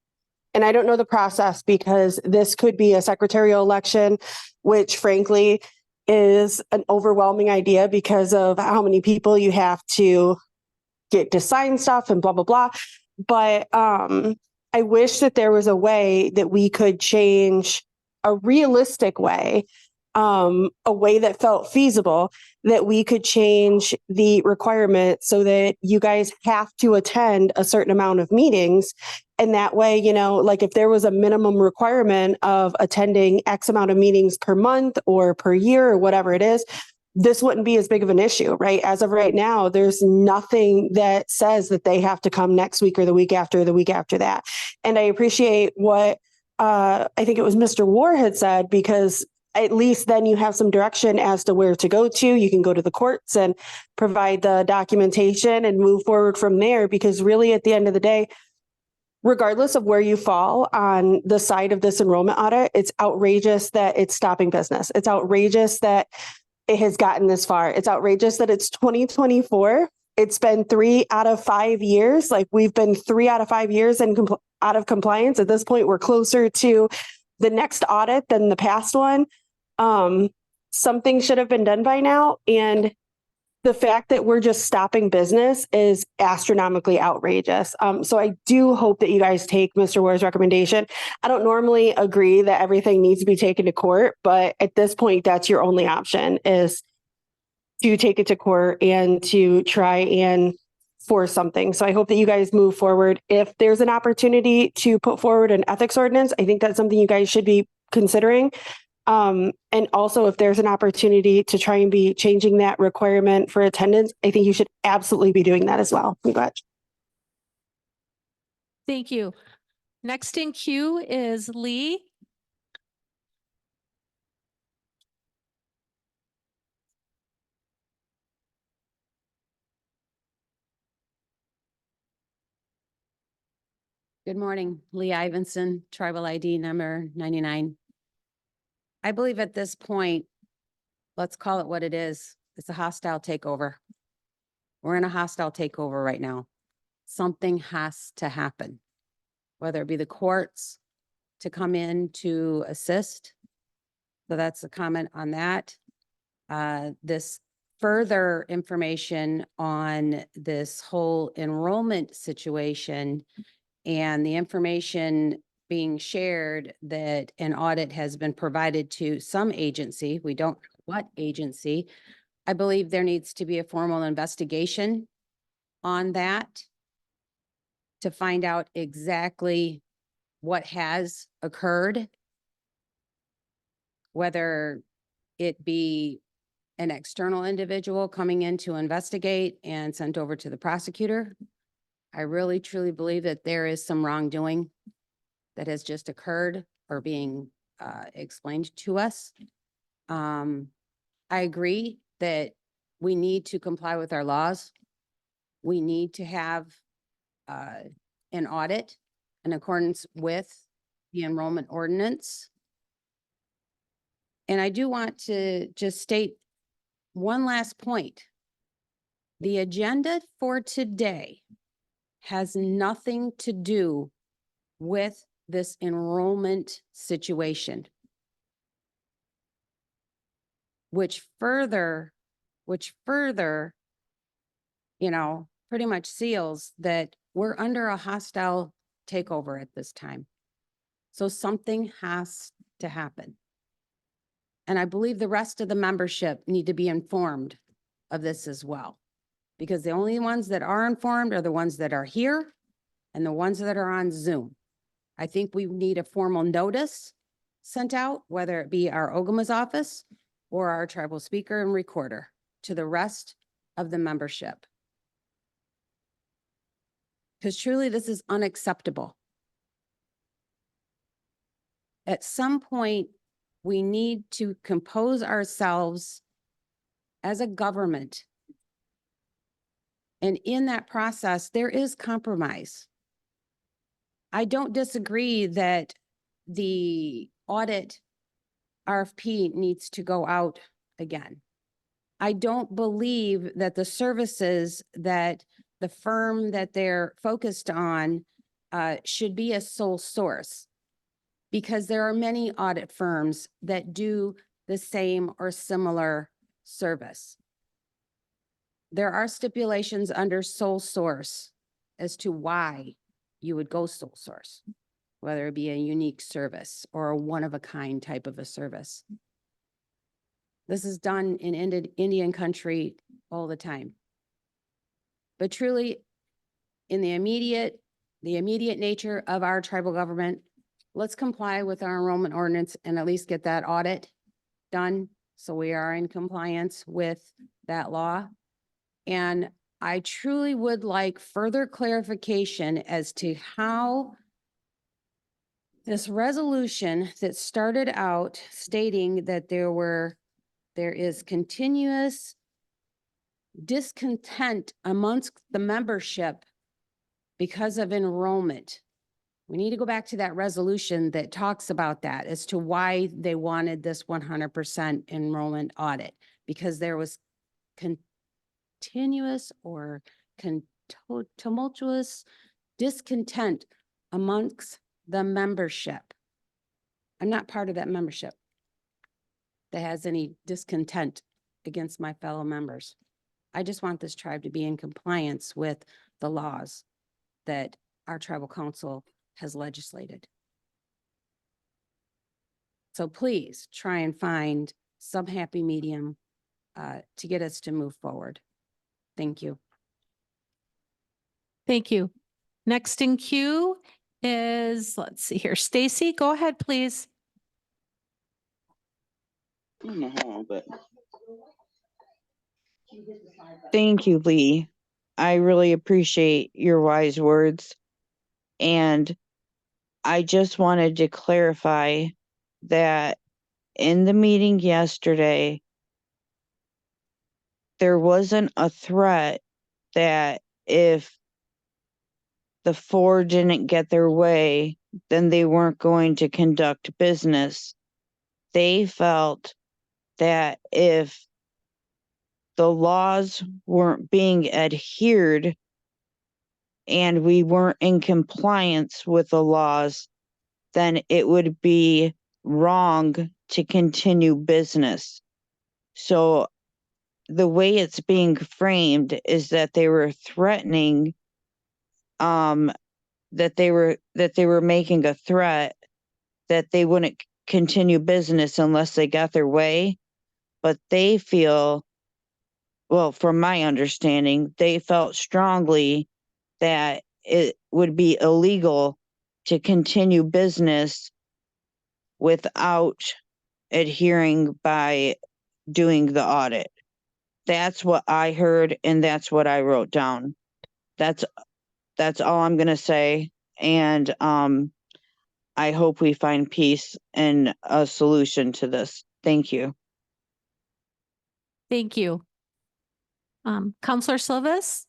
and I don't know the process because this could be a secretarial election, which frankly is an overwhelming idea because of how many people you have to get to sign stuff and blah, blah, blah. But I wish that there was a way that we could change a realistic way, a way that felt feasible, that we could change the requirement so that you guys have to attend a certain amount of meetings. And that way, you know, like if there was a minimum requirement of attending X amount of meetings per month or per year or whatever it is, this wouldn't be as big of an issue, right? As of right now, there's nothing that says that they have to come next week or the week after that. And I appreciate what I think it was Mr. War had said, because at least then you have some direction as to where to go to. You can go to the courts and provide the documentation and move forward from there, because really at the end of the day, regardless of where you fall on the side of this enrollment audit, it's outrageous that it's stopping business. It's outrageous that it has gotten this far. It's outrageous that it's 2024. It's been 3 out of 5 years. Like we've been 3 out of 5 years and out of compliance. At this point, we're closer to the next audit than the past one. Something should have been done by now. And the fact that we're just stopping business is astronomically outrageous. So I do hope that you guys take Mr. War's recommendation. I don't normally agree that everything needs to be taken to court, but at this point, that's your only option, is to take it to court and to try and force something. So I hope that you guys move forward. If there's an opportunity to put forward an ethics ordinance, I think that's something you guys should be considering. And also if there's an opportunity to try and be changing that requirement for attendance, I think you should absolutely be doing that as well. I'm glad. Thank you. Next in queue is Lee. Good morning, Lee Ivinson, tribal ID number 99. I believe at this point, let's call it what it is. It's a hostile takeover. We're in a hostile takeover right now. Something has to happen, whether it be the courts to come in to assist. So that's a comment on that. This further information on this whole enrollment situation and the information being shared that an audit has been provided to some agency, we don't know what agency. I believe there needs to be a formal investigation on that to find out exactly what has occurred, whether it be an external individual coming in to investigate and sent over to the prosecutor. I really truly believe that there is some wrongdoing that has just occurred or being explained to us. I agree that we need to comply with our laws. We need to have an audit in accordance with the enrollment ordinance. And I do want to just state one last point. The agenda for today has nothing to do with this enrollment situation, which further, pretty much seals that we're under a hostile takeover at this time. So something has to happen. And I believe the rest of the membership need to be informed of this as well, because the only ones that are informed are the ones that are here and the ones that are on Zoom. I think we need a formal notice sent out, whether it be our Ogama's office or our tribal speaker and recorder, to the rest of the membership. Because truly this is unacceptable. At some point, we need to compose ourselves as a government. And in that process, there is compromise. I don't disagree that the audit RFP needs to go out again. I don't believe that the services that the firm that they're focused on should be a sole source, because there are many audit firms that do the same or similar service. There are stipulations under sole source as to why you would go sole source, whether it be a unique service or a one-of-a-kind type of a service. This is done in Indian country all the time. But truly, in the immediate nature of our tribal government, let's comply with our enrollment ordinance and at least get that audit done so we are in compliance with that law. And I truly would like further clarification as to how this resolution that started out stating that there is continuous discontent amongst the membership because of enrollment. We need to go back to that resolution that talks about that as to why they wanted this 100% enrollment audit, because there was continuous or tumultuous discontent amongst the membership. I'm not part of that membership that has any discontent against my fellow members. I just want this tribe to be in compliance with the laws that our tribal council has legislated. So please try and find some happy medium to get us to move forward. Thank you. Thank you. Next in queue is, let's see here, Stacy, go ahead, please. in the hall, but Thank you, Lee. I really appreciate your wise words. And I just wanted to clarify that in the meeting yesterday, there wasn't a threat that if the four didn't get their way, then they weren't going to conduct business. They felt that if the laws weren't being adhered and we weren't in compliance with the laws, then it would be wrong to continue business. So the way it's being framed is that they were threatening, that they were making a threat that they wouldn't continue business unless they got their way. But they feel, well, from my understanding, they felt strongly that it would be illegal to continue business without adhering by doing the audit. That's what I heard and that's what I wrote down. That's all I'm gonna say. And I hope we find peace and a solution to this. Thank you. Thank you. Counselor Silvas,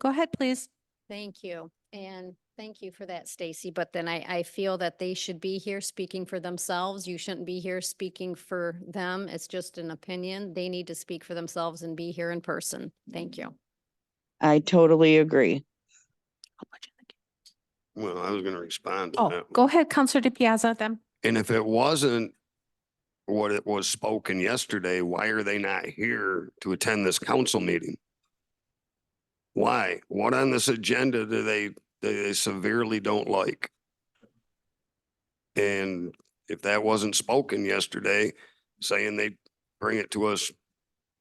go ahead, please. Thank you. And thank you for that, Stacy. But then I feel that they should be here speaking for themselves. You shouldn't be here speaking for them. It's just an opinion. They need to speak for themselves and be here in person. Thank you. I totally agree. Well, I was gonna respond to Oh, that. go ahead, Counselor DiPiazza then. And if it wasn't what it was spoken yesterday, why are they not here to attend this council meeting? Why? What on this agenda do they severely don't like? And if that wasn't spoken yesterday, saying they bring it to us,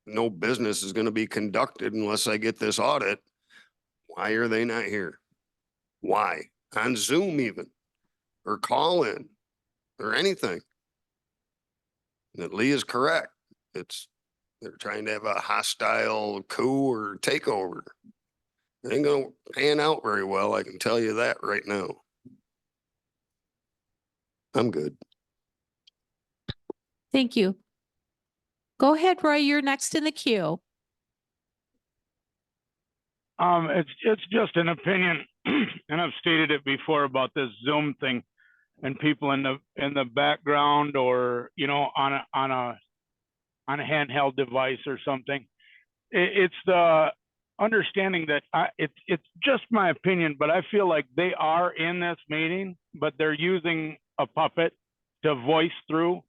no business is gonna be conducted unless I get this audit, why are they not here? Why? On Zoom even, or call in, or anything. That Lee is correct. They're trying to have a hostile coup or takeover. It ain't gonna pan out very well, I can tell you that right now. I'm good. Thank you. Go ahead, Roy, you're next in the queue. It's just an opinion, and I've stated it before about this Zoom thing and people in the background or, you know, on a handheld device or something. It's the understanding that it's just my opinion, but I feel like they are in this meeting, but they're using a puppet to voice through,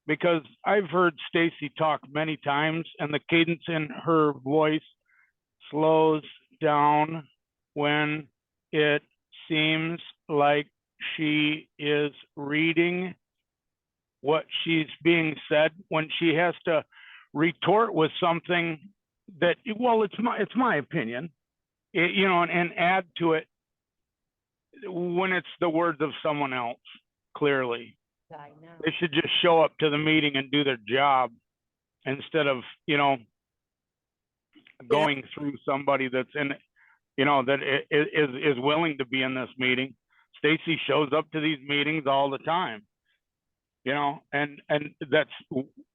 because I've heard Stacy talk many times and the cadence in her voice slows down when it seems like she is reading what she's being said, when she has to retort with something that, well, it's my opinion, you know, and add to it when it's the words of someone else. Clearly, they should just show up to the meeting and do their job instead of, you know, going through somebody that's in, you know, that is willing to be in this meeting. Stacy shows up to these meetings all the time, you know, and that's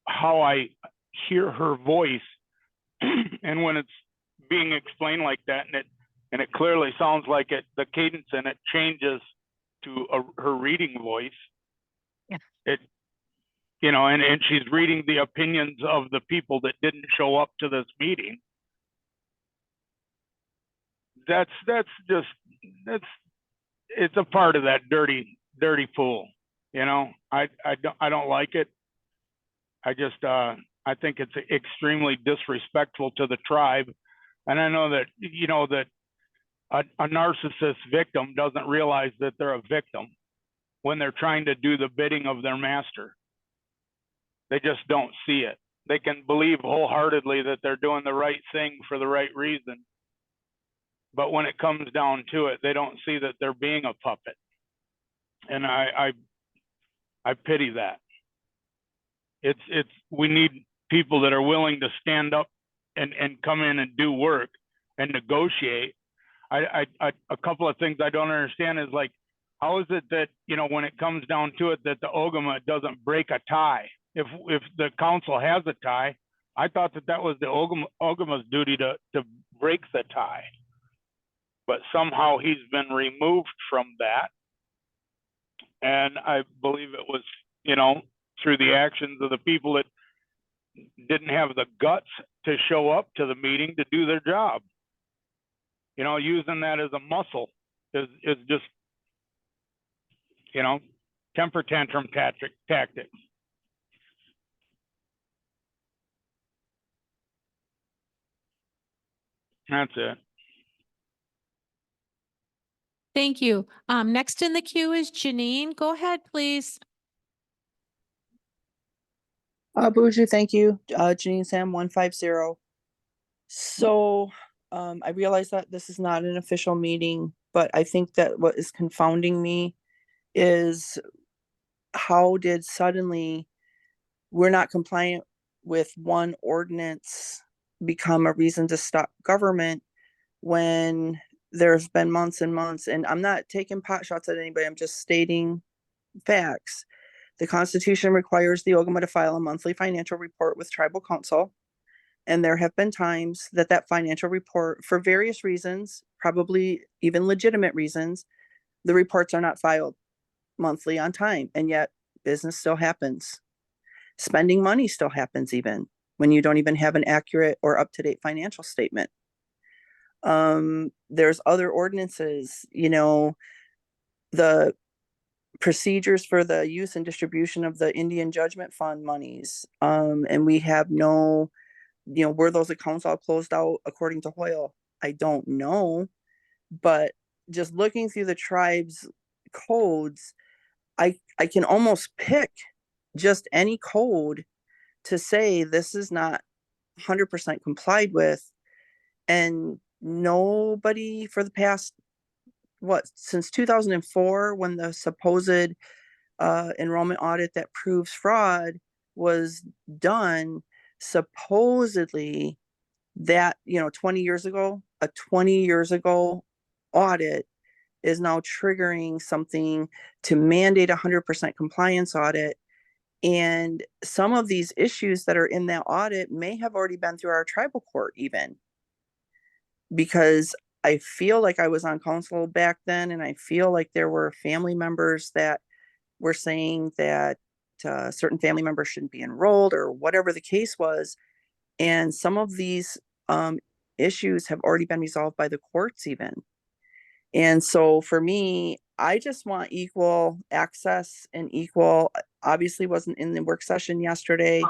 how I hear her voice. And when it's being explained like that, and it clearly sounds like it, the cadence in it changes to her reading voice. Yeah. It, you know, and she's reading the opinions of the people that didn't show up to this meeting. That's it's a part of that dirty pool, you know. I don't like it. I just I think it's extremely disrespectful to the tribe. And I know that, you know, that a narcissist victim doesn't realize that they're a victim when they're trying to do the bidding of their master. They just don't see it. They can believe wholeheartedly that they're doing the right thing for the right reason. But when it comes down to it, they don't see that they're being a puppet. And I pity that. We need people that are willing to stand up and come in and do work and negotiate. A couple of things I don't understand is like, how is it that, when it comes down to it, that the OGMA doesn't break a tie? If the council has a tie, I thought that was the OGMA's duty to break the tie. But somehow he's been removed from that. And I believe it was, through the actions of the people that didn't have the guts to show up to the meeting to do their job. Using that as a muscle is just, temper tantrum tactics. That's it. Thank you. Next in the queue is Janine. Go ahead, please. Buju, thank you. Janine Sam 150. So I realize that this is not an official meeting, but I think that what is confounding me is how did suddenly we're not compliant with one ordinance become a reason to stop government when there's been months and months, and I'm not taking pot shots at anybody, I'm just stating facts. The Constitution requires the OGMA to file a monthly financial report with tribal council. And there have been times that that financial report, for various reasons, probably even legitimate reasons, the reports are not filed monthly on time. And yet business still happens. Spending money still happens even when you don't even have an accurate or up-to-date financial statement. There's other ordinances, the procedures for the use and distribution of the Indian Judgment Fund monies. And we have no, were those accounts all closed out according to Hoyle? I don't know. But just looking through the tribe's codes, I can almost pick just any code to say this is not 100% complied with. And nobody for the past, since 2004, when the supposed enrollment audit that proves fraud was done, supposedly that, 20 years ago, a 20 years ago audit is now triggering something to mandate 100% compliance audit. And some of these issues that are in that audit may have already been through our tribal court even, because I feel like I was on council back then, and I feel like there were family members that were saying that certain family members shouldn't be enrolled or whatever the case was. And some of these issues have already been resolved by the courts even. And so for me, I just want equal access and equal, obviously wasn't in the work session yesterday.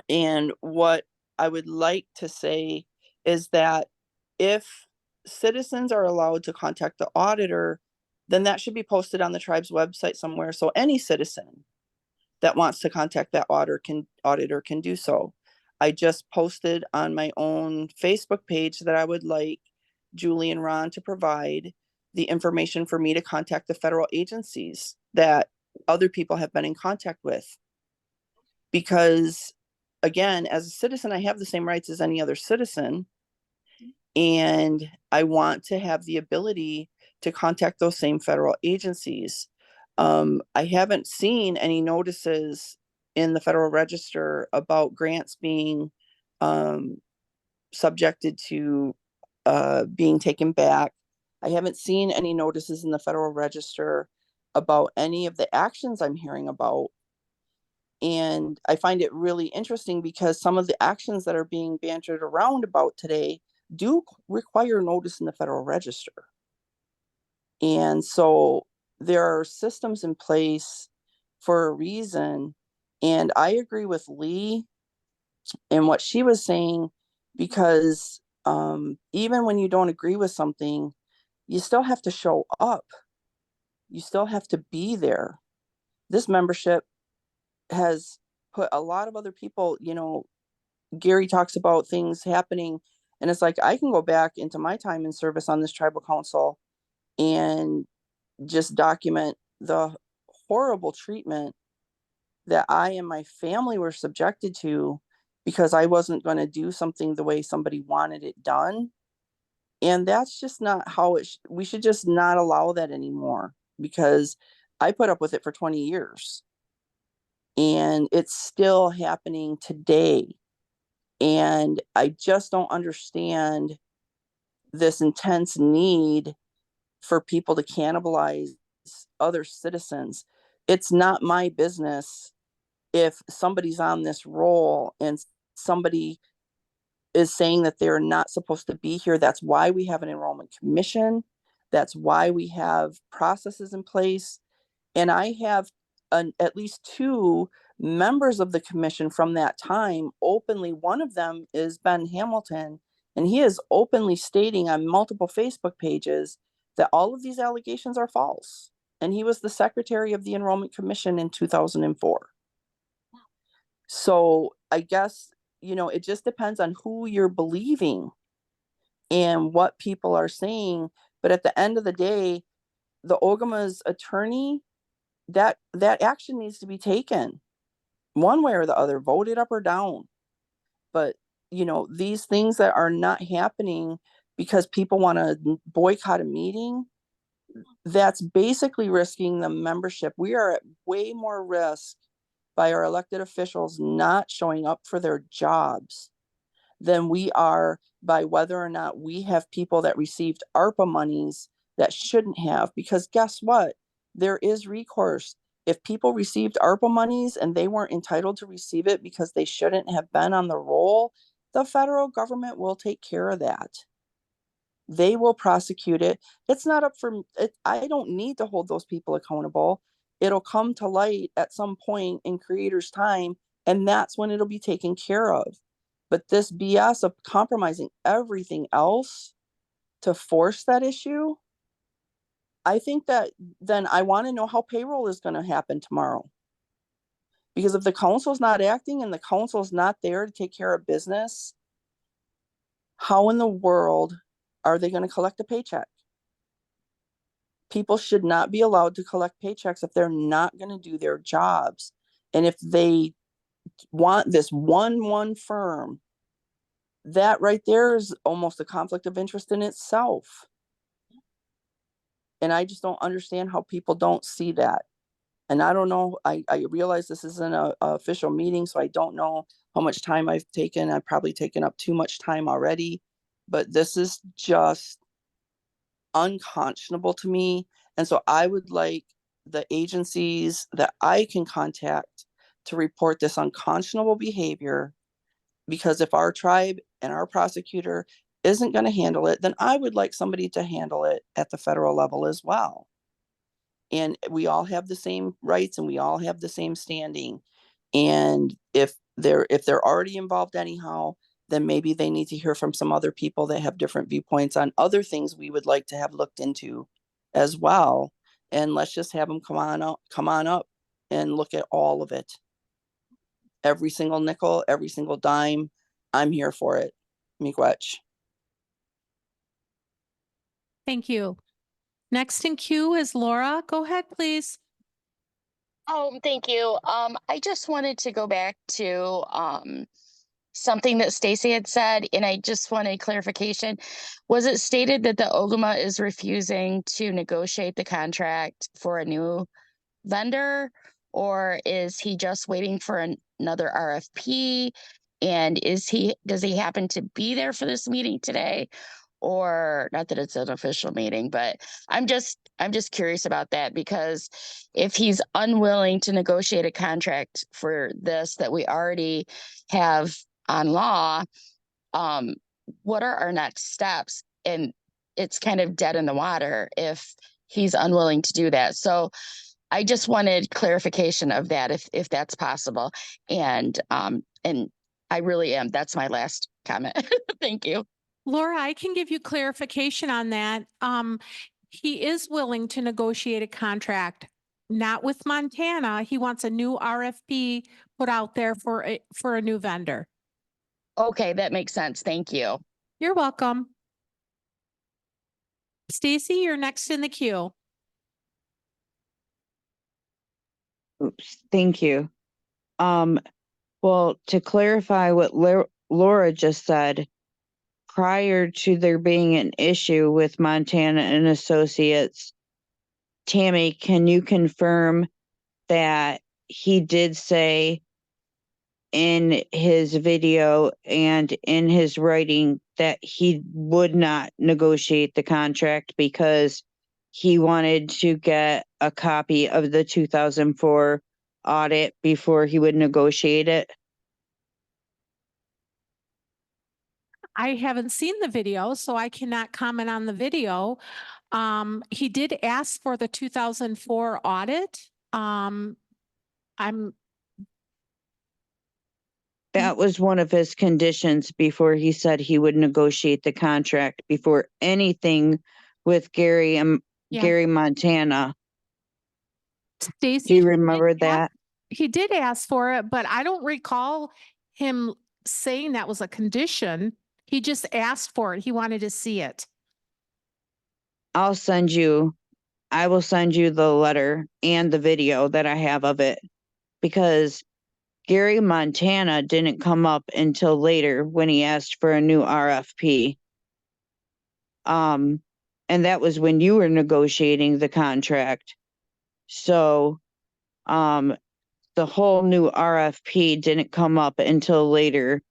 And what I would like to say is that if citizens are allowed to contact the auditor, then that should be posted on the tribe's website somewhere. So any citizen that wants to contact that auditor can do so. I just posted on my own Facebook page that I would like Julie and Ron to provide the information for me to contact the federal agencies that other people have been in contact with. Because again, as a citizen, I have the same rights as any other citizen. And I want to have the ability to contact those same federal agencies. I haven't seen any notices in the Federal Register about grants being subjected to being taken back. I haven't seen any notices in the Federal Register about any of the actions I'm hearing about. And I find it really interesting because some of the actions that are being bantered around about today do require notice in the Federal Register. And so there are systems in place for a reason. And I agree with Lee and what she was saying, because even when you don't agree with something, you still have to show up. You still have to be there. This membership has put a lot of other people, Gary talks about things happening, and it's like, I can go back into my time in service on this tribal council and just document the horrible treatment that I and my family were subjected to because I wasn't going to do something the way somebody wanted it done. And that's just not how we should just not allow that anymore, because I put up with it for 20 years and it's still happening today. And I just don't understand this intense need for people to cannibalize other citizens. It's not my business if somebody's on this roll and somebody is saying that they're not supposed to be here. That's why we have an enrollment commission. That's why we have processes in place. And I have at least 2 members of the commission from that time openly. One of them is Ben Hamilton, and he is openly stating on multiple Facebook pages that all of these allegations are false. And he was the secretary of the enrollment commission in 2004. So I guess, it just depends on who you're believing and what people are saying. But at the end of the day, the Ogama's attorney, that action needs to be taken one way or the other, voted up or down. But, these things that are not happening because people want to boycott a meeting, that's basically risking the membership. We are at way more risk by our elected officials not showing up for their jobs than we are by whether or not we have people that received ARPA monies that shouldn't have. Because guess what? There is recourse. If people received ARPA monies and they weren't entitled to receive it because they shouldn't have been on the roll, the federal government will take care of that. They will prosecute it. It's not up for it. I don't need to hold those people accountable. It'll come to light at some point in creators' time, and that's when it'll be taken care of. But this BS of compromising everything else to force that issue, I think that then I want to know how payroll is going to happen tomorrow. Because if the council's not acting and the council's not there to take care of business, how in the world are they going to collect a paycheck? People should not be allowed to collect paychecks if they're not going to do their jobs. And if they want this one firm, that right there is almost a conflict of interest in itself. And I just don't understand how people don't see that. And I don't know, I realize this isn't an official meeting, so I don't know how much time I've taken. I've probably taken up too much time already, but this is just unconscionable to me. And so I would like the agencies that I can contact to report this unconscionable behavior, because if our tribe and our prosecutor isn't going to handle it, then I would like somebody to handle it at the federal level as well. And we all have the same rights and we all have the same standing. And if they're already involved anyhow, then maybe they need to hear from some other people that have different viewpoints on other things we would like to have looked into as well. And let's just have them come on up and look at all of it. Every single nickel, every single dime. I'm here for it. Miigwech. Thank you. Next in queue is Laura. Go ahead, please. Oh, thank you. I just wanted to go back to something that Stacy had said, and I just wanted clarification. Was it stated that the Ogama is refusing to negotiate the contract for a new vendor, or is he just waiting for another RFP? And does he happen to be there for this meeting today? Or not that it's an official meeting, but I'm just curious about that, because if he's unwilling to negotiate a contract for this that we already have on law, what are our next steps? And it's kind of dead in the water if he's unwilling to do that. So I just wanted clarification of that, if that's possible. And I really am. That's my last comment. Thank you. Laura, I can give you clarification on that. He is willing to negotiate a contract, not with Montana. He wants a new RFP put out there for a new vendor. Okay, that makes sense. Thank you. You're welcome. Stacy, you're next in the queue. Oops, thank you. Well, to clarify what Laura just said, prior to there being an issue with Montana and Associates, Tammy, can you confirm that he did say in his video and in his writing that he would not negotiate the contract because he wanted to get a copy of the 2004 audit before he would negotiate it? I haven't seen the video, so I cannot comment on the video. He did ask for the 2004 audit. That was one of his conditions before he said he would negotiate the contract before anything with Gary and Yeah. Gary Montana. Stacy. Do you remember did ask- that? He did ask for it, but I don't recall him saying that was a condition. He just asked for it. He wanted to see it. I will send you the letter and the video that I have of it, because Gary Montana didn't come up until later when he asked for a new RFP. And that was when you were negotiating the contract. So, the whole new RFP didn't come up until later.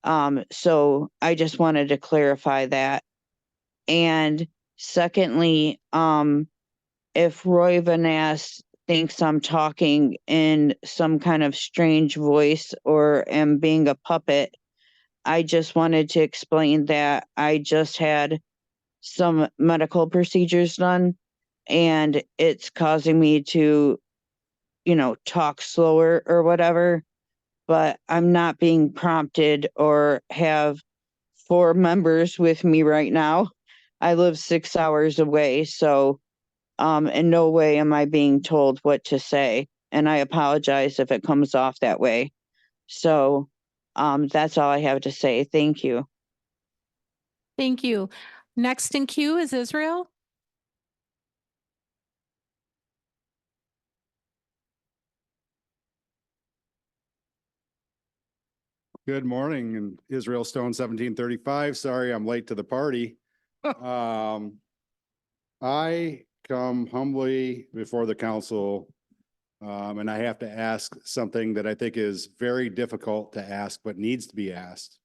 So I just wanted to clarify that. And secondly, if Roy Vanass thinks I'm talking in some kind of strange voice or am being a puppet, I just wanted to explain that I just had some medical procedures done and it's causing me to, talk slower or whatever, but I'm not being prompted or have 4 members with me right now. I live 6 hours away, so in no way am I being told what to say, and I apologize if it comes off that way. So that's all I have to say. Thank you. Thank you. Next in queue is Israel. Good morning, and Israel Stone 1735. Sorry, I'm late to the party. I come humbly before the council, and I have to ask something that I think is very difficult to ask, but needs to be asked.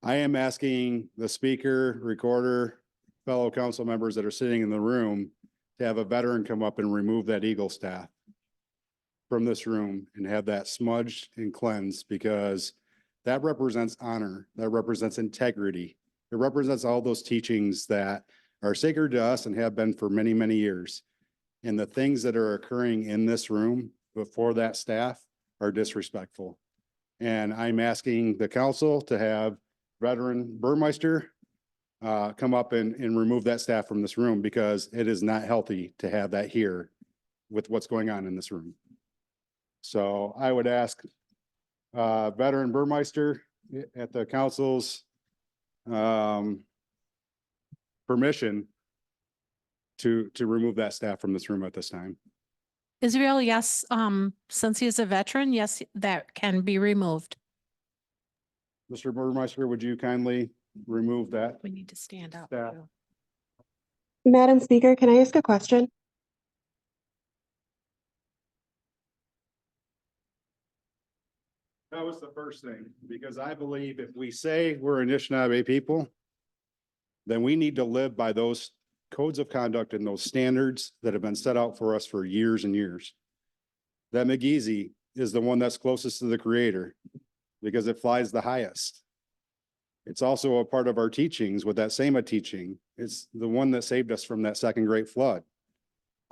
I am asking the speaker, recorder, fellow council members that are sitting in the room to have a veteran come up and remove that Eagle staff from this room and have that smudged and cleansed, because that represents honor, that represents integrity. It represents all those teachings that are sacred to us and have been for many, many years. And the things that are occurring in this room before that staff are disrespectful. And I'm asking the council to have veteran Burmeister come up and remove that staff from this room, because it is not healthy to have that here with what's going on in this room. So I would ask veteran Burmeister at the council's permission to remove that staff from this room at this time. Israel, yes, since he is a veteran, yes, that can be removed. Mr. Burmeister, would you kindly remove that? We need to stand up. staff? too. Madam Speaker, can I ask a question? That was the first thing, because I believe if we say we're Anishinaabe people, then we need to live by those codes of conduct and those standards that have been set out for us for years and years. That McGeezy is the one that's closest to the creator because it flies the highest. It's also a part of our teachings with that Sema teaching. It's the one that saved us from that second great flood.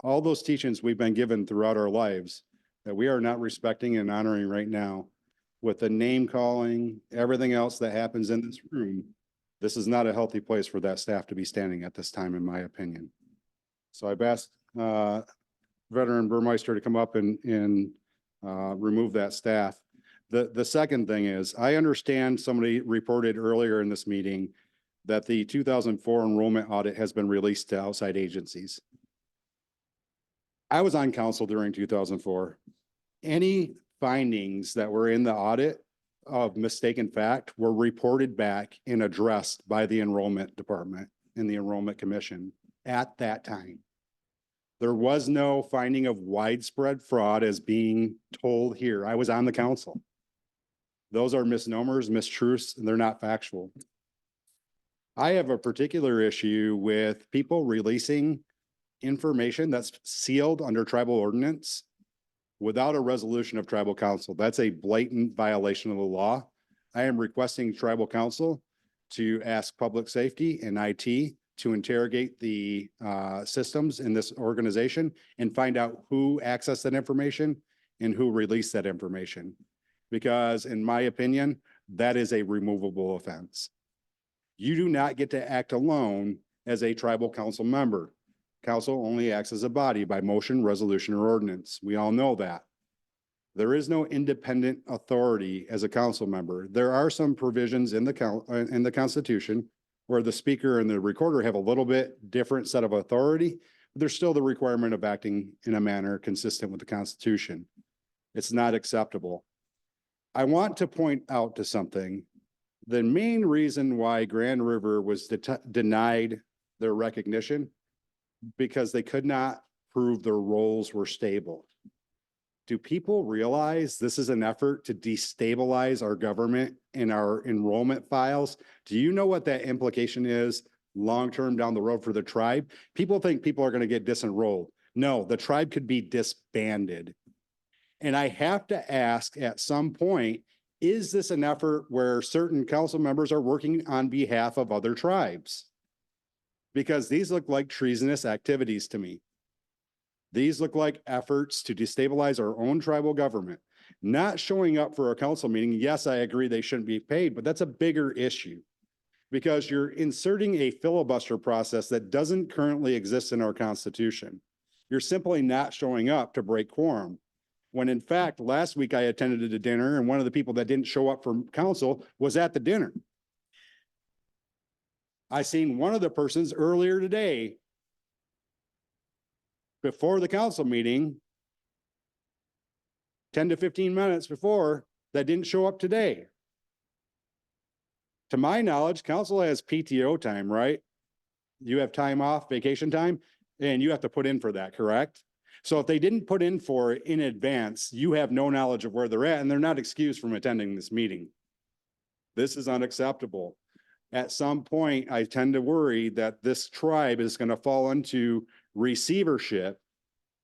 All those teachings we've been given throughout our lives that we are not respecting and honoring right now, with the name calling, everything else that happens in this room, this is not a healthy place for that staff to be standing at this time, in my opinion. So I've asked veteran Burmeister to come up and remove that staff. The second thing is, I understand somebody reported earlier in this meeting that the 2004 enrollment audit has been released to outside agencies. I was on council during 2004. any findings that were in the audit of mistaken fact were reported back and addressed by the enrollment department and the enrollment commission at that time. There was no finding of widespread fraud as being told here. I was on the council. Those are misnomers, mistruths, and they're not factual. I have a particular issue with people releasing information that's sealed under tribal ordinance without a resolution of tribal council. That's a blatant violation of the law. I am requesting tribal council to ask public safety and IT to interrogate the systems in this organization and find out who accessed that information and who released that information. Because in my opinion, that is a removable offense. You do not get to act alone as a tribal council member. Council only acts as a body by motion, resolution, or ordinance. We all know that. There is no independent authority as a council member. There are some provisions in the Constitution where the speaker and the recorder have a little bit different set of authority, but there's still the requirement of acting in a manner consistent with the Constitution. It's not acceptable. I want to point out to something. The main reason why Grand River was denied their recognition because they could not prove their roles were stable. Do people realize this is an effort to destabilize our government and our enrollment files? Do you know what that implication is long-term down the road for the tribe? People think people are going to get disenrolled. No, the tribe could be disbanded. And I have to ask at some point, is this an effort where certain council members are working on behalf of other tribes? Because these look like treasonous activities to me. These look like efforts to destabilize our own tribal government. Not showing up for a council meeting, yes, I agree they shouldn't be paid, but that's a bigger issue. Because you're inserting a filibuster process that doesn't currently exist in our Constitution. You're simply not showing up to break quorum. When in fact, last week I attended a dinner and one of the people that didn't show up for council was at the dinner. I seen one of the persons earlier today before the council meeting, 10 to 15 minutes before, that didn't show up today. To my knowledge, council has PTO time, right? You have time off, vacation time, and you have to put in for that, correct? So if they didn't put in for it in advance, you have no knowledge of where they're at and they're not excused from attending this meeting. This is unacceptable. At some point, I tend to worry that this tribe is going to fall into receivership,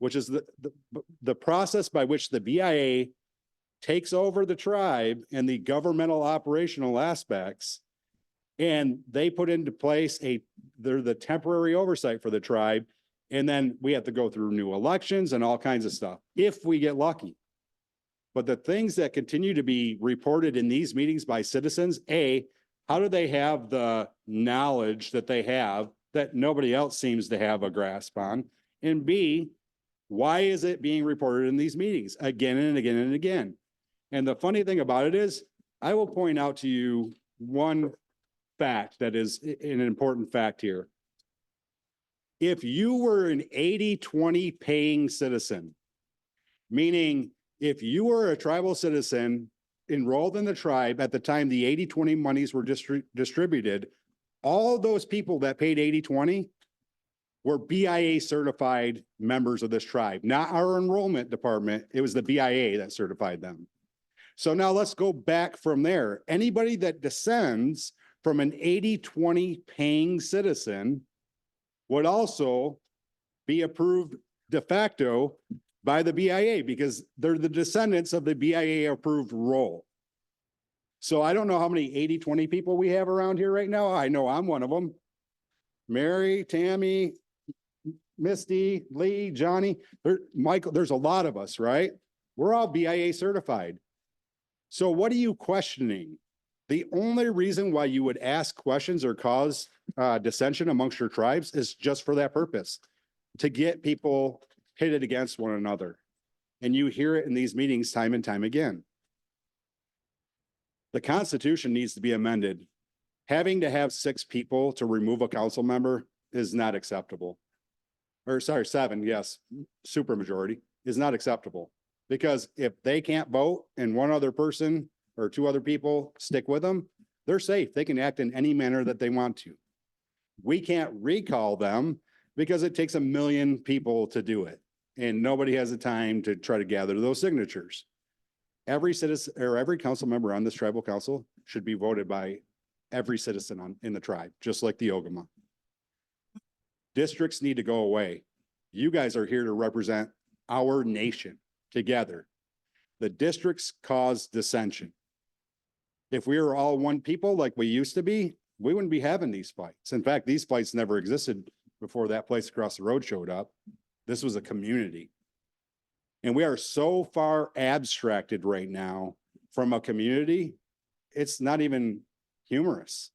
which is the process by which the BIA takes over the tribe and the governmental operational aspects, and they put into place they're the temporary oversight for the tribe. And then we have to go through new elections and all kinds of stuff, if we get lucky. But the things that continue to be reported in these meetings by citizens, A, how do they have the knowledge that they have that nobody else seems to have a grasp on? And B, why is it being reported in these meetings again and again and again? And the funny thing about it is, I will point out to you one fact that is an important fact here. If you were an 80-20 paying citizen, meaning if you were a tribal citizen enrolled in the tribe at the time the 80-20 monies were distributed, all those people that paid 80-20 were BIA certified members of this tribe, not our enrollment department. It was the BIA that certified them. So now let's go back from there. Anybody that descends from an 80-20 paying citizen would also be approved de facto by the BIA because they're the descendants of the BIA approved role. So I don't know how many 80-20 people we have around here right now. I know I'm one of them. Mary, Tammy, Misty, Lee, Johnny, Michael, there's a lot of us, right? We're all BIA certified. So what are you questioning? The only reason why you would ask questions or cause dissension amongst your tribes is just for that purpose, to get people pitted against one another. And you hear it in these meetings time and time again. The Constitution needs to be amended. Having to have 6 people to remove a council member is not acceptable. Or sorry, 7, yes, supermajority is not acceptable. Because if they can't vote and one other person or two other people stick with them, they're safe. They can act in any manner that they want to. We can't recall them because it takes 1 million people to do it. And nobody has the time to try to gather those signatures. Every citizen or every council member on this tribal council should be voted by every citizen in the tribe, just like the Ogama. Districts need to go away. You guys are here to represent our nation together. The districts cause dissension. If we were all one people like we used to be, we wouldn't be having these fights. In fact, these fights never existed before that place across the road showed up. This was a community. And we are so far abstracted right now from a community, it's not even humorous.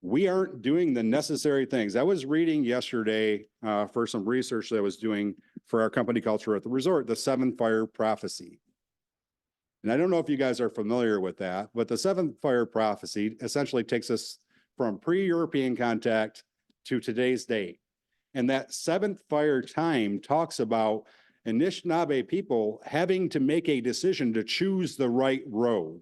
We aren't doing the necessary things. I was reading yesterday for some research that I was doing for our company culture at the resort, the 7 fire prophecy. And I don't know if you guys are familiar with that, but the 7 fire prophecy essentially takes us from pre-European contact to today's date. And that 7th fire time talks about Anishinaabe people having to make a decision to choose the right road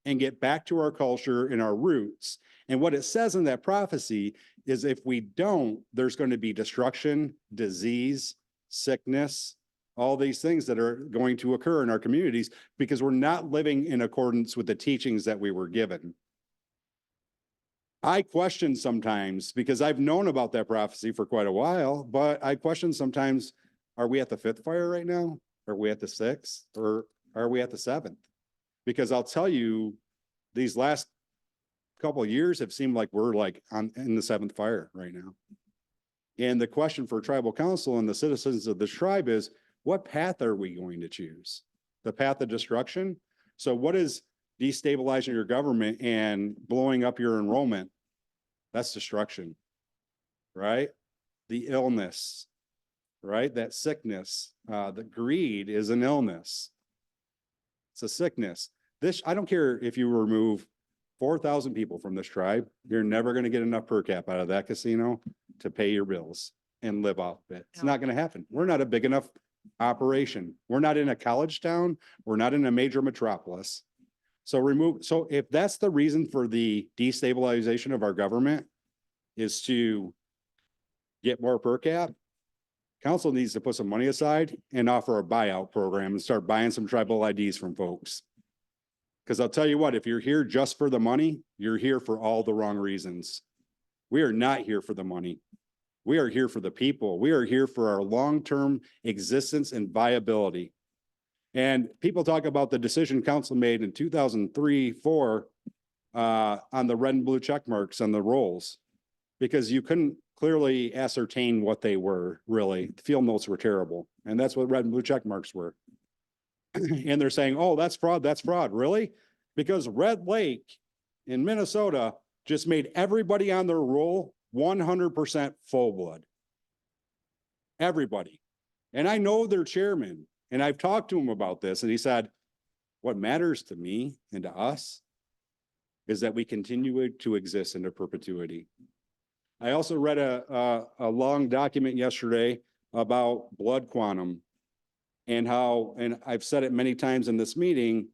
and get back to our culture and our roots. And what it says in that prophecy is if we don't, there's going to be destruction, disease, sickness, all these things that are going to occur in our communities because we're not living in accordance with the teachings that we were given. I question sometimes, because I've known about that prophecy for quite a while, but I question sometimes, are we at the 5th fire right now? Are we at the 6th? Or are we at the 7th? Because I'll tell you, these last couple of years have seemed like we're like in the 7th fire right now. And the question for tribal council and the citizens of the tribe is, what path are we going to choose? The path of destruction? So what is destabilizing your government and blowing up your enrollment? That's destruction, right? The illness, right? That sickness, the greed is an illness. It's a sickness. This, I don't care if you remove 4,000 people from this tribe, you're never going to get enough per cap out of that casino to pay your bills and live off it. It's not going to happen. We're not a big enough operation. We're not in a college town. We're not in a major metropolis. So if that's the reason for the destabilization of our government is to get more per cap, council needs to put some money aside and offer a buyout program and start buying some tribal IDs from folks. Because I'll tell you what, if you're here just for the money, you're here for all the wrong reasons. We are not here for the money. We are here for the people. We are here for our long-term existence and viability. And people talk about the decision council made in 2003-4 on the red and blue check marks on the rolls, because you couldn't clearly ascertain what they were really. The field notes were terrible. And that's what red and blue check marks were. And they're saying, oh, that's fraud. That's fraud. Really? Because Red Lake in Minnesota just made everybody on their roll 100% full blood. Everybody. And I know their chairman, and I've talked to him about this, and he said, what matters to me and to us is that we continue to exist into perpetuity. I also read a long document yesterday about blood quantum and how, and I've said it many times in this meeting,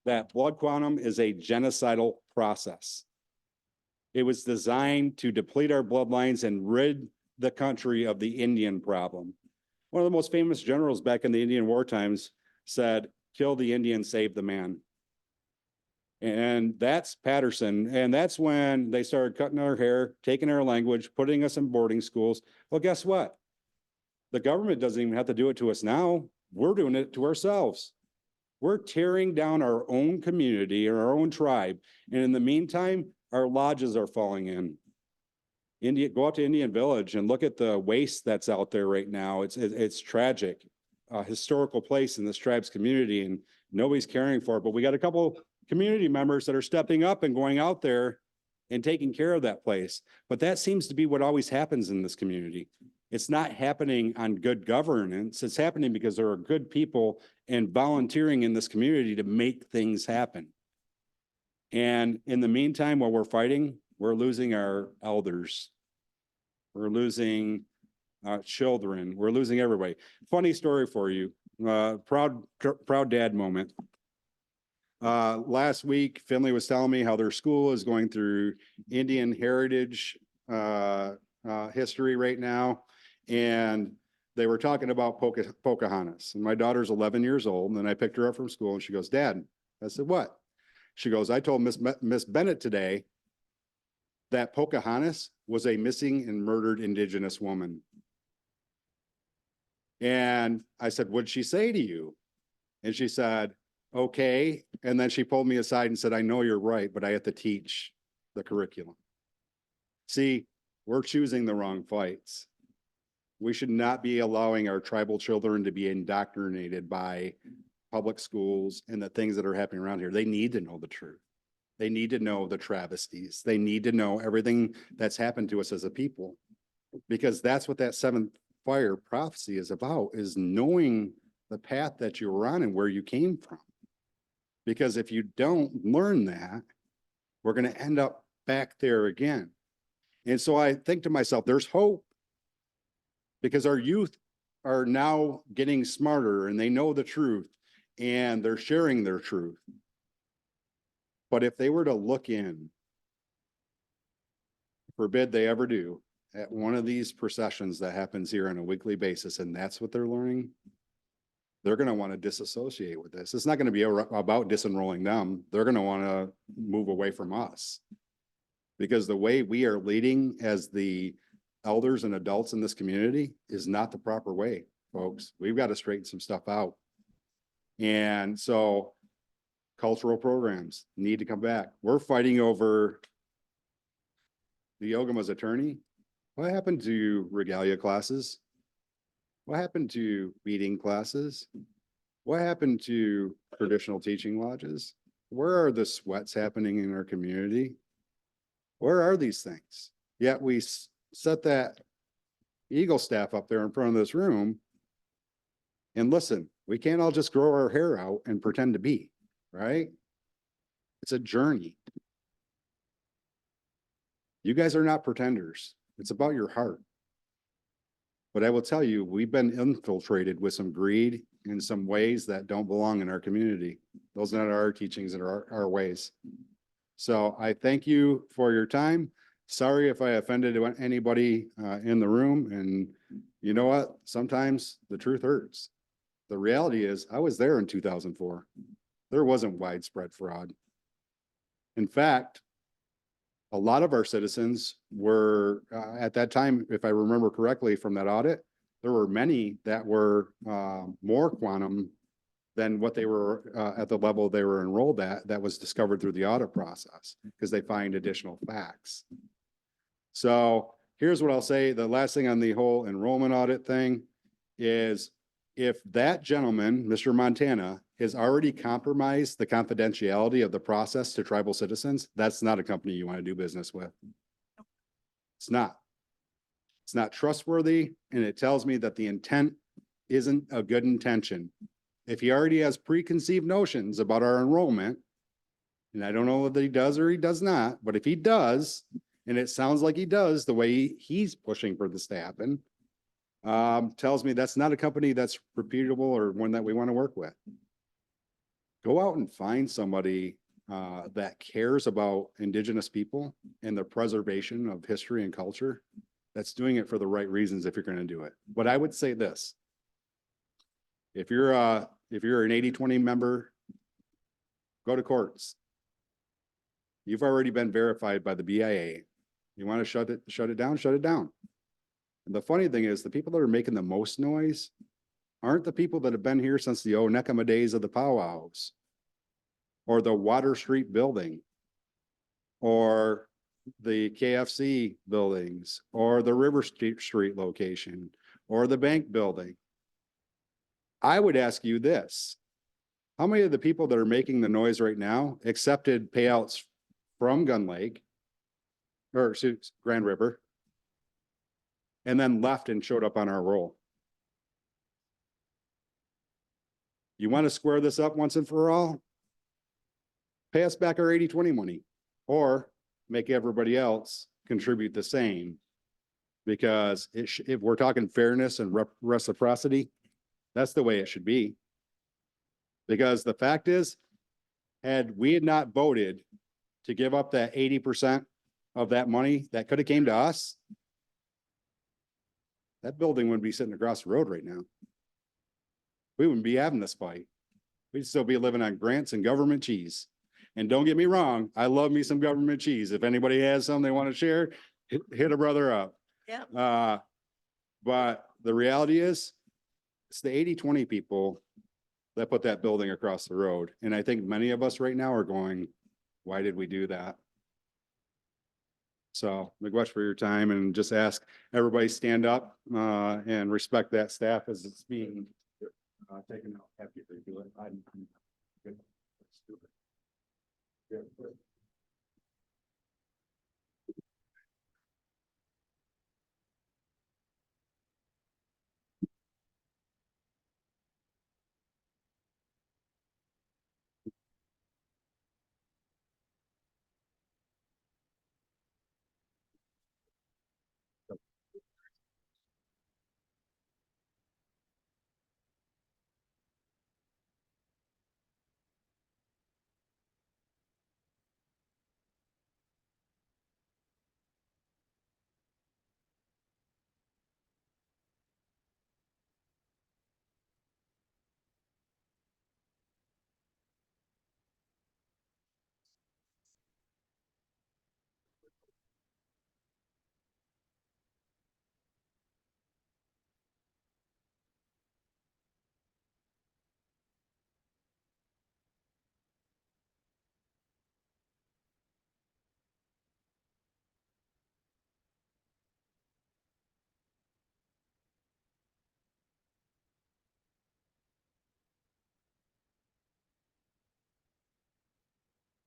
that blood quantum is a genocidal process. It was designed to deplete our bloodlines and rid the country of the Indian problem. One of the most famous generals back in the Indian war times said, kill the Indian, save the man. And that's Patterson. And that's when they started cutting our hair, taking our language, putting us in boarding schools. Well, guess what? The government doesn't even have to do it to us now. We're doing it to ourselves. We're tearing down our own community or our own tribe. And in the meantime, our lodges are falling in. Go out to Indian Village and look at the waste that's out there right now. It's tragic. A historical place in this tribe's community, and nobody's caring for it. But we got a couple community members that are stepping up and going out there and taking care of that place. But that seems to be what always happens in this community. It's not happening on good governance. It's happening because there are good people and volunteering in this community to make things happen. And in the meantime, while we're fighting, we're losing our elders. We're losing children. We're losing everybody. Funny story for you. proud dad moment. Last week, Finley was telling me how their school is going through Indian heritage history right now. And they were talking about Pocahontas. And my daughter's 11 years old. And then I picked her up from school and she goes, Dad. I said, what? She goes, I told Miss Bennett today that Pocahontas was a missing and murdered Indigenous woman. And I said, what'd she say to you? And she said, okay. And then she pulled me aside and said, I know you're right, but I have to teach the curriculum. See, we're choosing the wrong fights. We should not be allowing our tribal children to be indoctrinated by public schools and the things that are happening around here. They need to know the truth. They need to know the travesties. They need to know everything that's happened to us as a people, because that's what that seventh fire prophecy is about, is knowing the path that you were on and where you came from. Because if you don't learn that, we're going to end up back there again. And so I think to myself, there's hope, because our youth are now getting smarter and they know the truth and they're sharing their truth. But if they were to look in, forbid they ever do, at one of these processions that happens here on a weekly basis, and that's what they're learning, they're going to want to disassociate with this. It's not going to be about disenrolling them. They're going to want to move away from us, because the way we are leading as the elders and adults in this community is not the proper way, folks. We've got to straighten some stuff out. And so cultural programs need to come back. We're fighting over the Ogama's attorney. What happened to regalia classes? What happened to meeting classes? What happened to traditional teaching lodges? Where are the sweats happening in our community? Where are these things? Yet we set that Eagle staff up there in front of this room. And listen, we can't all just grow our hair out and pretend to be, right? It's a journey. You guys are not pretenders. It's about your heart. But I will tell you, we've been infiltrated with some greed in some ways that don't belong in our community. Those are not our teachings and our ways. So I thank you for your time. Sorry if I offended anybody in the room. And you know what? Sometimes the truth hurts. The reality is I was there in 2004. There wasn't widespread fraud. In fact, a lot of our citizens were at that time, if I remember correctly from that audit, there were many that were more quantum than what they were at the level they were enrolled at. That was discovered through the audit process because they find additional facts. So here's what I'll say. The last thing on the whole enrollment audit thing is, if that gentleman, Mr. Montana, has already compromised the confidentiality of the process to tribal citizens, that's not a company you want to do business with. It's not. It's not trustworthy, and it tells me that the intent isn't a good intention. If he already has preconceived notions about our enrollment, and I don't know whether he does or he does not, but if he does, and it sounds like he does the way he's pushing for this to happen, tells me that's not a company that's reputable or one that we want to work with. Go out and find somebody that cares about Indigenous people and the preservation of history and culture, that's doing it for the right reasons if you're going to do it. But I would say this: if you're an 80-20 member, go to courts. You've already been verified by the BIA. You want to shut it down, shut it down. And the funny thing is, the people that are making the most noise aren't the people that have been here since the Onekama days of the powwows, or the Water Street building, or the KFC buildings, or the River Street location, or the bank building. I would ask you this: how many of the people that are making the noise right now accepted payouts from Gun Lake, or Grand River, and then left and showed up on our roll? You want to square this up once and for all? Pay us back our 80-20 money, or make everybody else contribute the same. Because if we're talking fairness and reciprocity, That's the way it should be. Because the fact is, had we had not voted to give up that 80% of that money that could have came to us, that building wouldn't be sitting across the road right now. We wouldn't be having this fight. We'd still be living on grants and government cheese. And don't get me wrong, I love me some government cheese. If anybody has some they want to share, hit a brother up. Yeah. But the reality is, it's the 80-20 people that put that building across the road. And I think many of us right now are going, why did we do that? So, McGuetch, for your time, and just ask everybody stand up and respect that staff as it's being taken out. Happy to do it. I'm good. Let's do it. Yeah, good.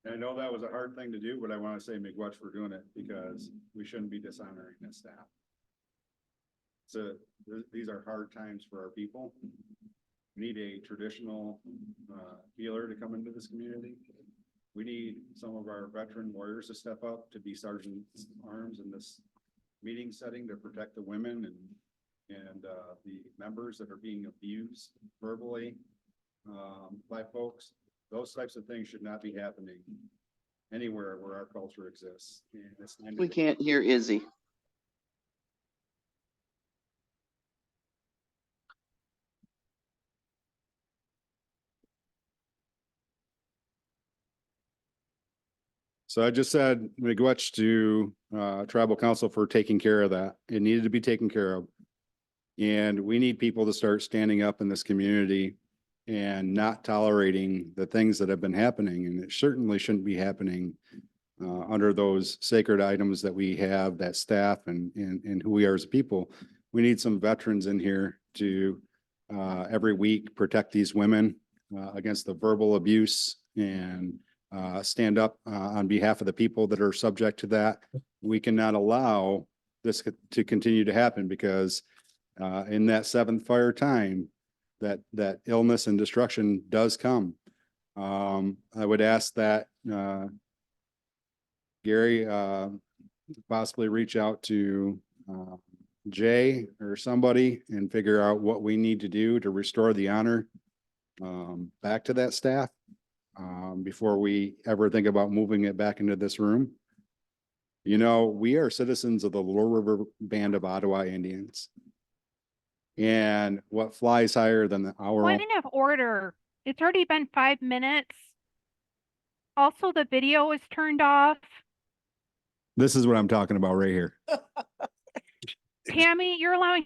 I know that was a hard thing to do, but I want to say McGuetch for doing it because we shouldn't be dishonoring this staff. So these are hard times for our people. We need a traditional healer to come into this community. We need some of our veteran warriors to step up to be sergeant's arms in this meeting setting to protect the women and the members that are being abused verbally by folks. Those types of things should not be happening anywhere where our culture exists. And it's time to We can't hear Izzy. So I just said McGuetch to tribal council for taking care of that. It needed to be taken care of. And we need people to start standing up in this community and not tolerating the things that have been happening. And it certainly shouldn't be happening under those sacred items that we have, that staff and who we are as people. We need some veterans in here to every week protect these women against the verbal abuse and stand up on behalf of the people that are subject to that. We cannot allow this to continue to happen because in that seventh fire time, that illness and destruction does come. I would ask that Gary possibly reach out to Jay or somebody and figure out what we need to do to restore the honor back to that staff before we ever think about moving it back into this room. You know, we are citizens of the Little River Band of Ottawa Indians. And what flies higher than our Point of order. It's already been 5 minutes. Also, the video is turned off. This is what I'm talking about right here. Tammy, you're allowing.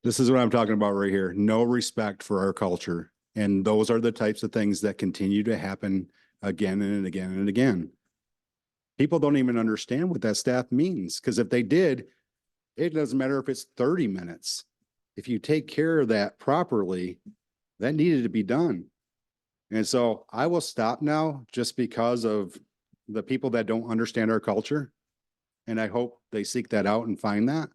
This is what I'm talking about right here. No respect for our culture. And those are the types of things that continue to happen again and again and again. People don't even understand what that staff means, because if they did, it doesn't matter if it's 30 minutes. If you take care of that properly, that needed to be done. And so I will stop now just because of the people that don't understand our culture. And I hope they seek that out and find that.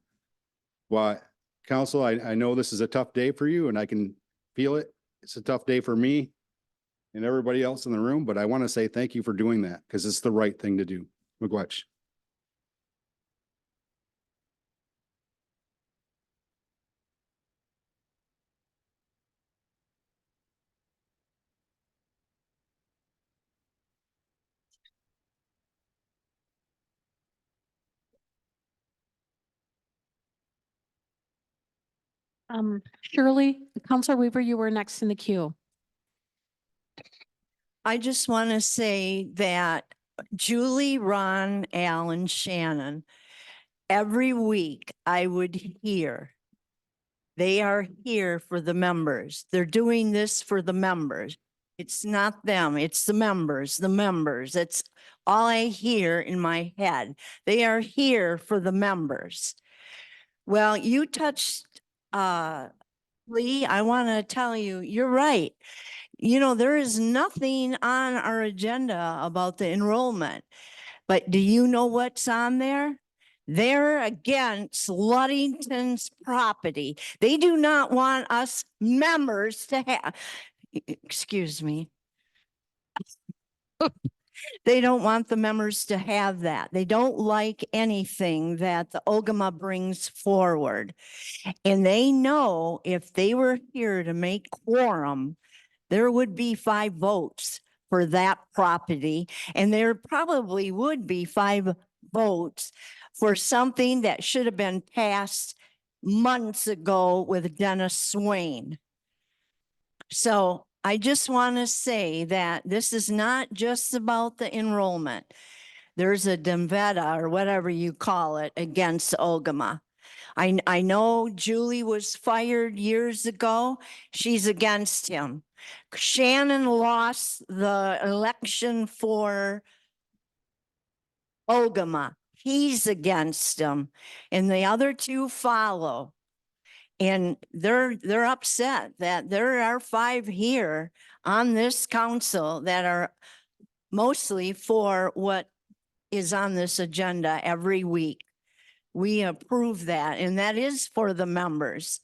But council, I know this is a tough day for you and I can feel it. It's a tough day for me and everybody else in the room, but I want to say thank you for doing that because it's the right thing to do. McGuetch. Shirley, Counselor Weaver, you were next in the queue. I just want to say that Julie, Ron, Al, and Shannon, every week I would hear, they are here for the members. They're doing this for the members. It's not them, it's the members, the members. That's all I hear in my head. They are here for the members. Well, you touched, Lee, I want to tell you, you're right. You know, there is nothing on our agenda about the enrollment. But do you know what's on there? They're against Ludington's property. They do not want us members to have, excuse me. They don't want the members to have that. They don't like anything that the Ogama brings forward. And they know if they were here to make quorum, there would be 5 votes for that property. And there probably would be 5 votes for something that should have been passed months ago with Dennis Swain. So I just want to say that this is not just about the enrollment. There's a vendetta or whatever you call it against Ogama. I know Julie was fired years ago. She's against him. Shannon lost the election for Ogama. He's against him. And the other 2 follow. And they're upset that there are 5 here on this council that are mostly for what is on this agenda every week. We approve that, and that is for the members.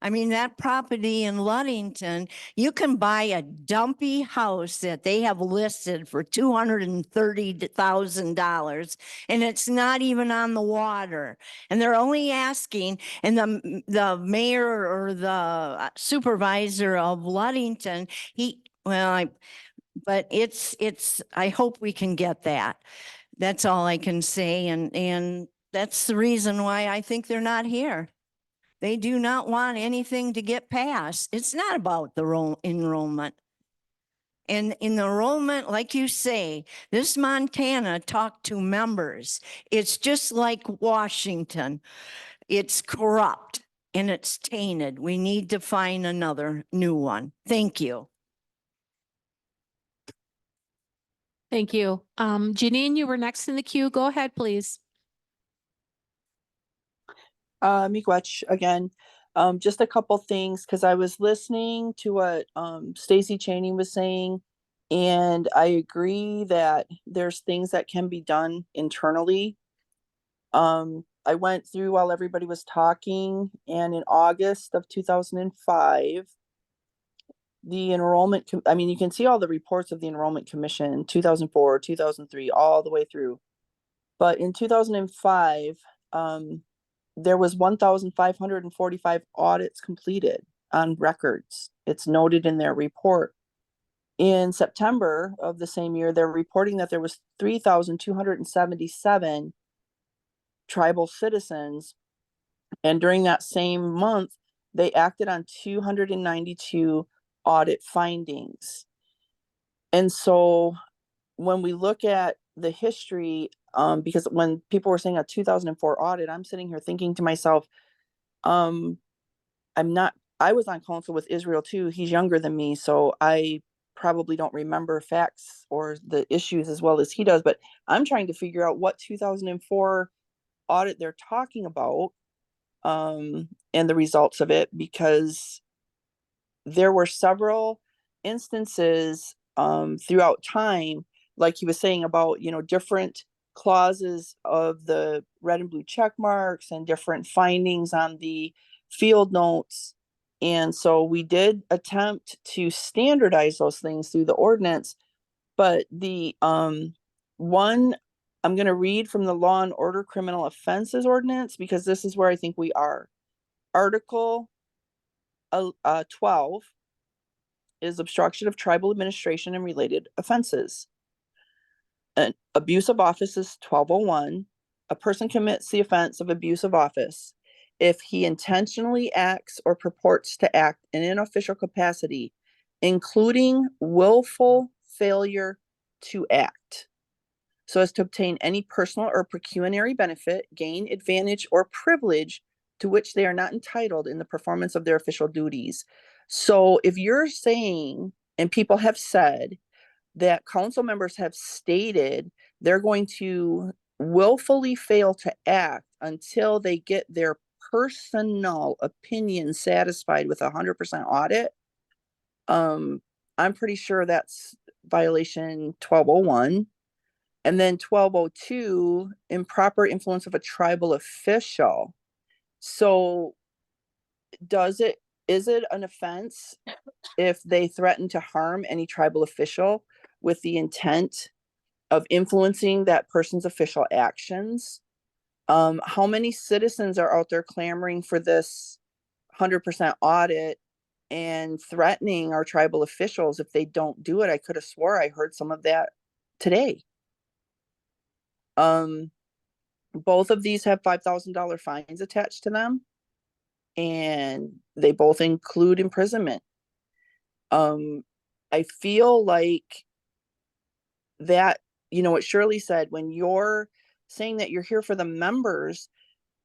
I mean, that property in Ludington, you can buy a dumpy house that they have listed for $230,000, and it's not even on the water. And they're only asking, and the mayor or the supervisor of Ludington, but I hope we can get that. That's all I can say, and that's the reason why I think they're not here. They do not want anything to get passed. It's not about the enrollment. And in the enrollment, like you say, this Montana talked to members. It's just like Washington. It's corrupt and it's tainted. We need to find another new one. Thank you. Thank you. Janine, you were next in the queue. Go ahead, please. Miigwech again. Just a couple things, because I was listening to what Stacy Cheney was saying, and I agree that there's things that can be done internally. I went through while everybody was talking, and in August of 2005, the enrollment, I mean, you can see all the reports of the Enrollment Commission, 2004, 2003, all the way through. But in 2005, there was 1,545 audits completed on records. It's noted in their report. In September of the same year, they're reporting that there was 3,277 tribal citizens. And during that same month, they acted on 292 audit findings. And so when we look at the history, because when people were saying a 2004 audit, I'm sitting here thinking to myself, I was on council with Israel too. He's younger than me, so I probably don't remember facts or the issues as well as he does, but I'm trying to figure out what 2004 audit they're talking about, and the results of it, because there were several instances throughout time, like he was saying about, different clauses of the red and blue check marks and different findings on the field notes. And so we did attempt to standardize those things through the ordinance, but the one, I'm going to read from the Law and Order Criminal Offenses Ordinance, because this is where I think we are. Article 12 is obstruction of tribal administration and related offenses. An abuse of office is 1201. A person commits the offense of abuse of office if he intentionally acts or purports to act in an official capacity, including willful failure to act, so as to obtain any personal or pecuniary benefit, gain, advantage, or privilege to which they are not entitled in the performance of their official duties. So if you're saying, and people have said, that council members have stated they're going to willfully fail to act until they get their personal opinion satisfied with 100% audit, I'm pretty sure that's violation 1201. And then 1202, improper influence of a tribal official. So is it an offense if they threaten to harm any tribal official with the intent of influencing that person's official actions? How many citizens are out there clamoring for this 100% audit and threatening our tribal officials if they don't do it? I could have swore I heard some of that today. Both of these have $5,000 fines attached to them, and they both include imprisonment. I feel like that, what Shirley said, when you're saying that you're here for the members,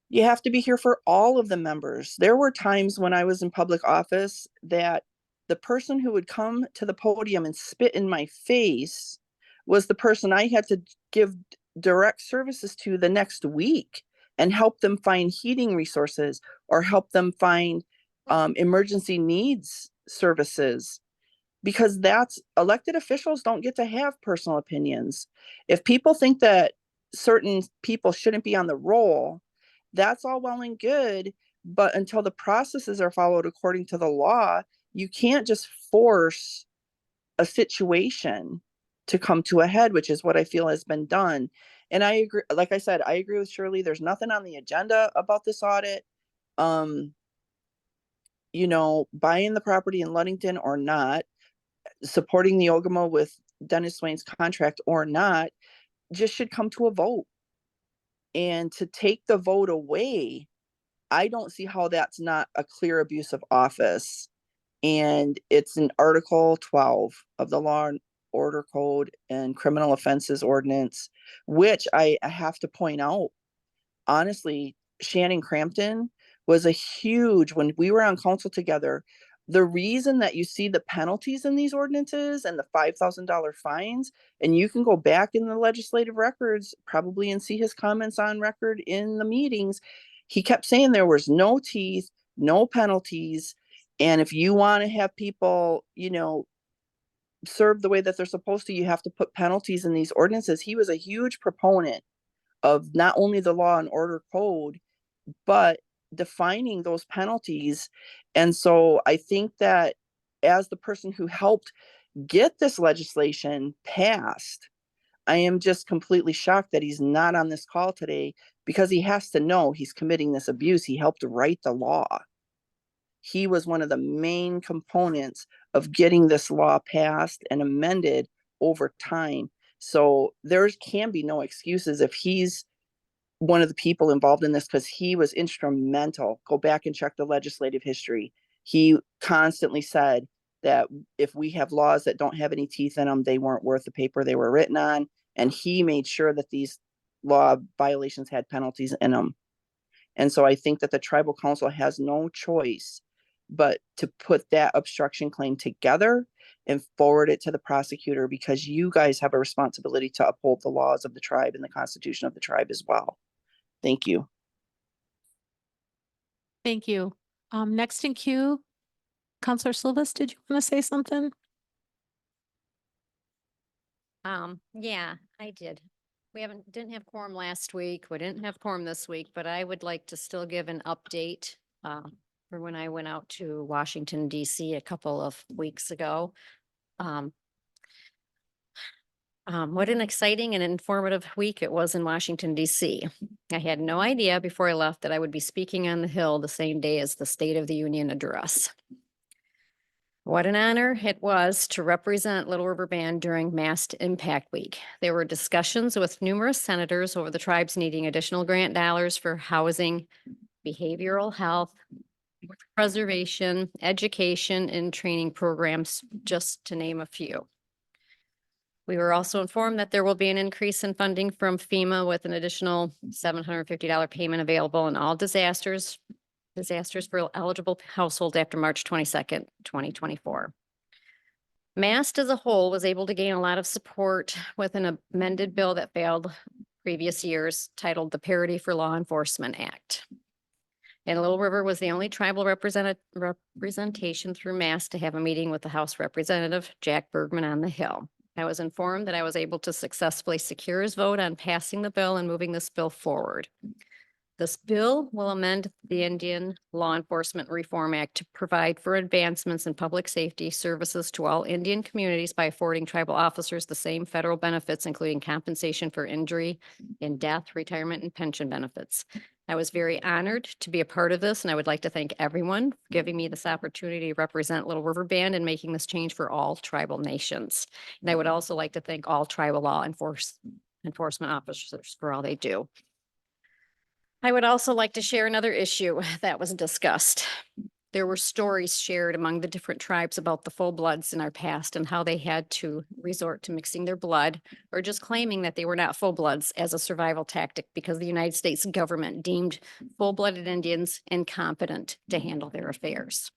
you have to be here for all of the members. There were times when I was in public office that the person who would come to the podium and spit in my face was the person I had to give direct services to the next week and help them find heating resources or help them find emergency needs services, because that's elected officials don't get to have personal opinions. If people think that certain people shouldn't be on the roll, that's all well and good, but until the processes are followed according to the law, you can't just force a situation to come to a head, which is what I feel has been done. And I agree, like I said, I agree with Shirley. There's nothing on the agenda about this audit. Buying the property in Ludington or not, supporting the Ogama with Dennis Swain's contract or not, just should come to a vote. And to take the vote away, I don't see how that's not a clear abuse of office. And it's in Article 12 of the Law and Order Code and Criminal Offenses Ordinance, which I have to point out, honestly, Shannon Crampton was when we were on council together, the reason that you see the penalties in these ordinances and the $5,000 fines, and you can go back in the legislative records probably and see his comments on record in the meetings, he kept saying there was no teeth, no penalties. And if you want to have people, serve the way that they're supposed to, you have to put penalties in these ordinances. He was a huge proponent of not only the Law and Order Code, but defining those penalties. And so I think that as the person who helped get this legislation passed, I am just completely shocked that he's not on this call today, because he has to know he's committing this abuse. He helped write the law. He was one of the main components of getting this law passed and amended over time. So there can be no excuses if he's one of the people involved in this, because he was instrumental. Go back and check the legislative history. He constantly said that if we have laws that don't have any teeth in them, they weren't worth the paper they were written on. And he made sure that these law violations had penalties in them. And so I think that the tribal council has no choice but to put that obstruction claim together and forward it to the prosecutor, because you guys have a responsibility to uphold the laws of the tribe and the constitution of the tribe as well. Thank you. Thank you. Next in queue, Counselor Silvas, did you want to say something? Yeah, I did. We didn't have quorum last week. We didn't have quorum this week, but I would like to still give an update for when I went out to Washington, DC a couple of weeks ago. What an exciting and informative week it was in Washington, DC. I had no idea before I left that I would be speaking on the Hill the same day as the State of the Union address. What an honor it was to represent Little River Band during Mast Impact Week. There were discussions with numerous senators over the tribes needing additional grant dollars for housing behavioral health, preservation, education, and training programs, just to name a few. We were also informed that there will be an increase in funding from FEMA with an additional $750 payment available in all disasters for eligible households after March 22nd, 2024. MAST as a whole was able to gain a lot of support with an amended bill that failed previous years titled the Parity for Law Enforcement Act. And Little River was the only tribal representation through MAST to have a meeting with the House Representative Jack Bergman on the Hill. I was informed that I was able to successfully secure his vote on passing the bill and moving this bill forward. This bill will amend the Indian Law Enforcement Reform Act to provide for advancements in public safety services to all Indian communities by affording tribal officers the same federal benefits, including compensation for injury and death, retirement, and pension benefits. I was very honored to be a part of this, and I would like to thank everyone for giving me this opportunity to represent Little River Band and making this change for all tribal nations. And I would also like to thank all tribal law enforcement officers for all they do. I would also like to share another issue that was discussed. There were stories shared among the different tribes about the full bloods in our past and how they had to resort to mixing their blood or just claiming that they were not full bloods as a survival tactic because the United States government deemed full-blooded Indians incompetent to handle their affairs.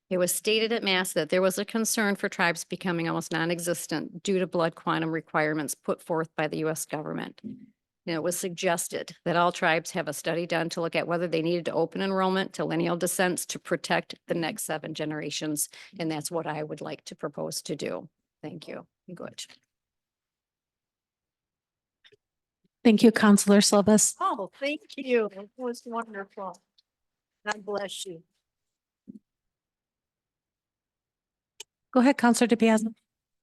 It was stated at Mass that there was a concern for tribes becoming almost non-existent due to blood quantum requirements put forth by the U.S. government. And it was suggested that all tribes have a study done to look at whether they needed to open enrollment to lineal descents to protect the next 7 generations. And that's what I would like to propose to do. Thank you. Good. Thank you, Counselor Silvas. Oh, thank you. It was wonderful. God bless you. Go ahead, Counselor DePiazza.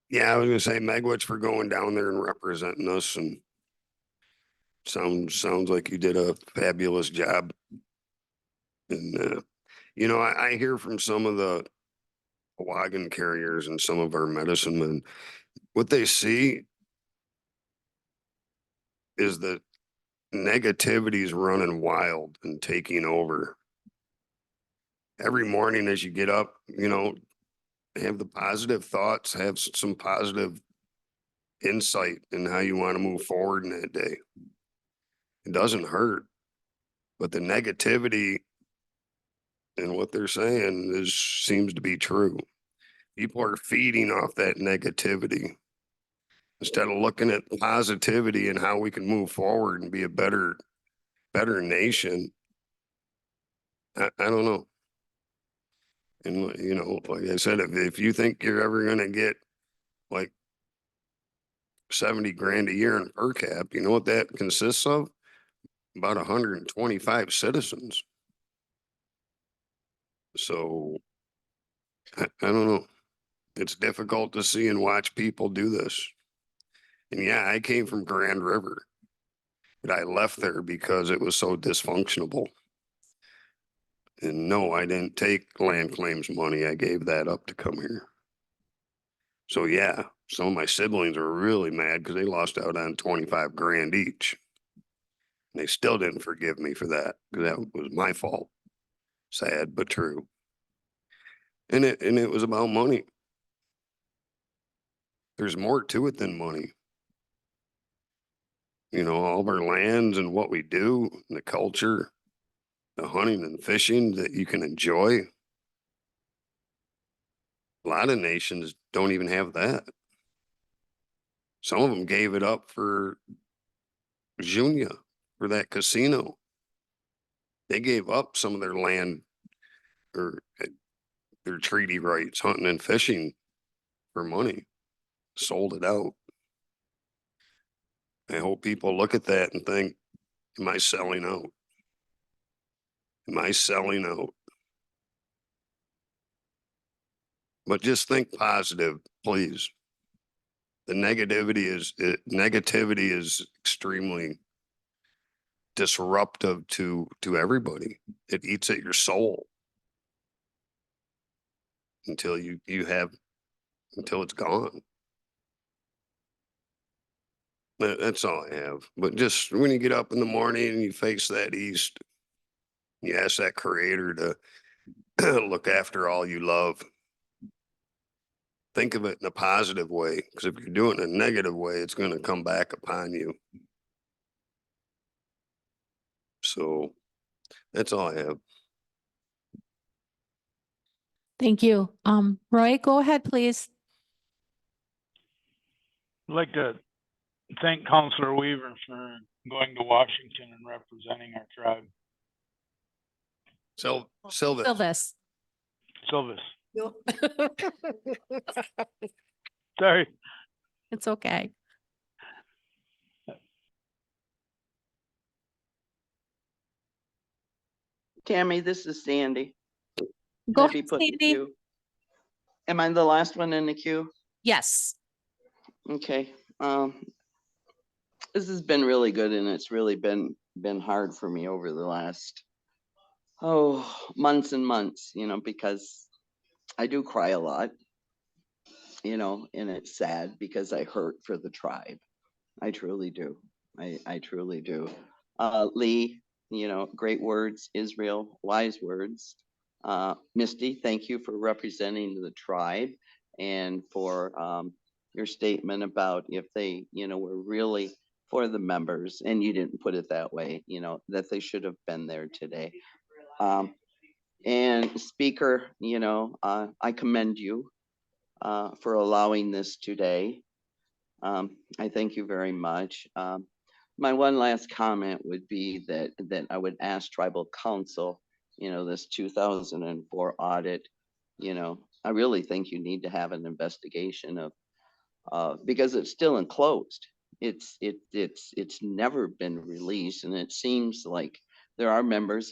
Yeah, I was gonna say Megwitch for going down there and representing us, and sounds like you did a fabulous job. And you know, I hear from some of the wagon carriers and some of our medicine men, what they see is that negativity is running wild and taking over. Every morning as you get up, you know, have the positive thoughts, have some positive insight in how you want to move forward in that day. It doesn't hurt, but the negativity and what they're saying seems to be true. People are feeding off that negativity instead of looking at positivity and how we can move forward and be a better nation. I don't know. And you know, like I said, if you think you're ever going to get like 70 grand a year in per cap, you know what that consists of? About 125 citizens. So I don't know. It's difficult to see and watch people do this. And yeah, I came from Grand River, but I left there because it was so dysfunctional. And no, I didn't take land claims money. I gave that up to come here. So yeah, some of my siblings are really mad because they lost out on 25 grand each. And they still didn't forgive me for that because that was my fault. Sad, but true. And it was about money. There's more to it than money. You know, all of our lands and what we do, and the culture, the hunting and fishing that you can enjoy. A lot of nations don't even have that. Some of them gave it up for Junia, for that casino. They gave up some of their land or their treaty rights, hunting and fishing for money, sold it out. I hope people look at that and think, am I selling out? Am I selling out? But just think positive, please. The negativity is extremely disruptive to everybody. It eats at your soul until until it's gone. That's all I have. But just when you get up in the morning and you face that east, You ask that creator to look after all you love. Think of it in a positive way, because if you're doing it in a negative way, it's going to come back upon you. So that's all I have. Thank you. Roy, go ahead, please. I'd like to thank Counselor Weaver for going to Washington and representing our tribe. Silvis. Silvis. Sorry. It's okay. Tammy, this is Sandy. Go Can I ahead, be put in the Sandy. queue? Am I the last one in the queue? Yes. Okay. This has been really good, and it's really been hard for me over the last months and months, because I do cry a lot, and it's sad because I hurt for the tribe. I truly do. I truly do. Lee, great words. Israel, wise words. Misty, thank you for representing the tribe and for your statement about if they, were really for the members, and you didn't put it that way, that they should have been there today. And Speaker, I commend you for allowing this today. I thank you very much. My one last comment would be that I would ask Tribal Council, this 2004 audit, I really think you need to have an investigation of because it's still enclosed. It's never been released, and it seems like there are members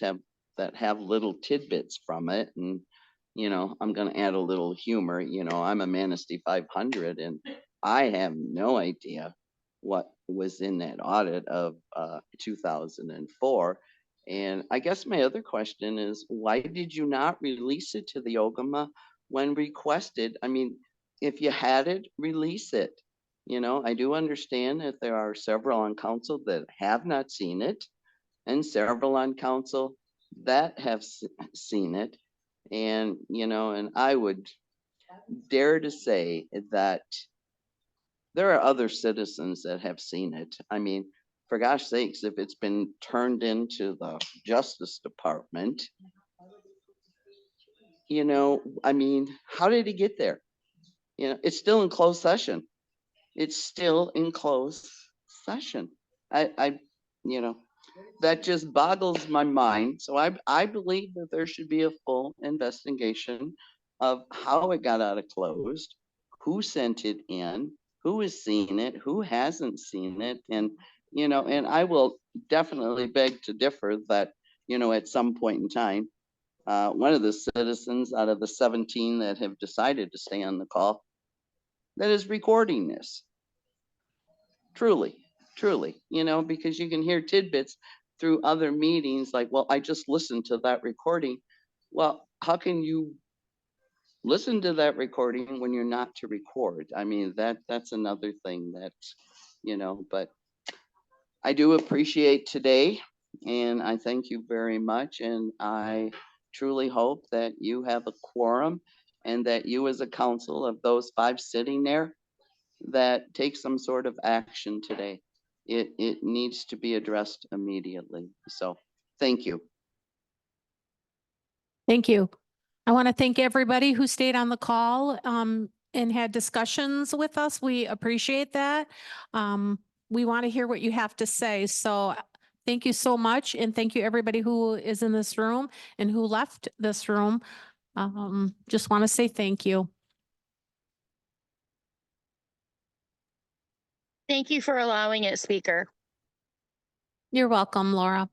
that have little tidbits from it. And I'm going to add a little humor. I'm a Manistee 500, and I have no idea what was in that audit of 2004. And I guess my other question is, why did you not release it to the Ogama when requested? I mean, if you had it, release it. I do understand that there are several on council that have not seen it, and several on council that have seen it. And, and I would dare to say that there are other citizens that have seen it. I mean, for gosh sakes, if it's been turned into the Justice Department, I mean, how did it get there? It's still in closed session. It's still in closed session. I that just boggles my mind. So I believe that there should be a full investigation of how it got out of closed, who sent it in, who has seen it, who hasn't seen it. And, and I will definitely beg to differ that, at some point in time, one of the citizens out of the 17 that have decided to stay on the call that is recording this. Truly, because you can hear tidbits through other meetings like, well, I just listened to that recording. Well, how can you listen to that recording when you're not to record? I mean, that's another thing that, but I do appreciate today, and I thank you very much. And I truly hope that you have a quorum and that you as a council of those 5 sitting there that take some sort of action today. It needs to be addressed immediately. So thank you. Thank you. I want to thank everybody who stayed on the call and had discussions with us. We appreciate that. We want to hear what you have to say. So thank you so much. And thank you everybody who is in this room and who left this room. Just want to say thank you. Thank you for allowing it, Speaker. You're welcome, Laura.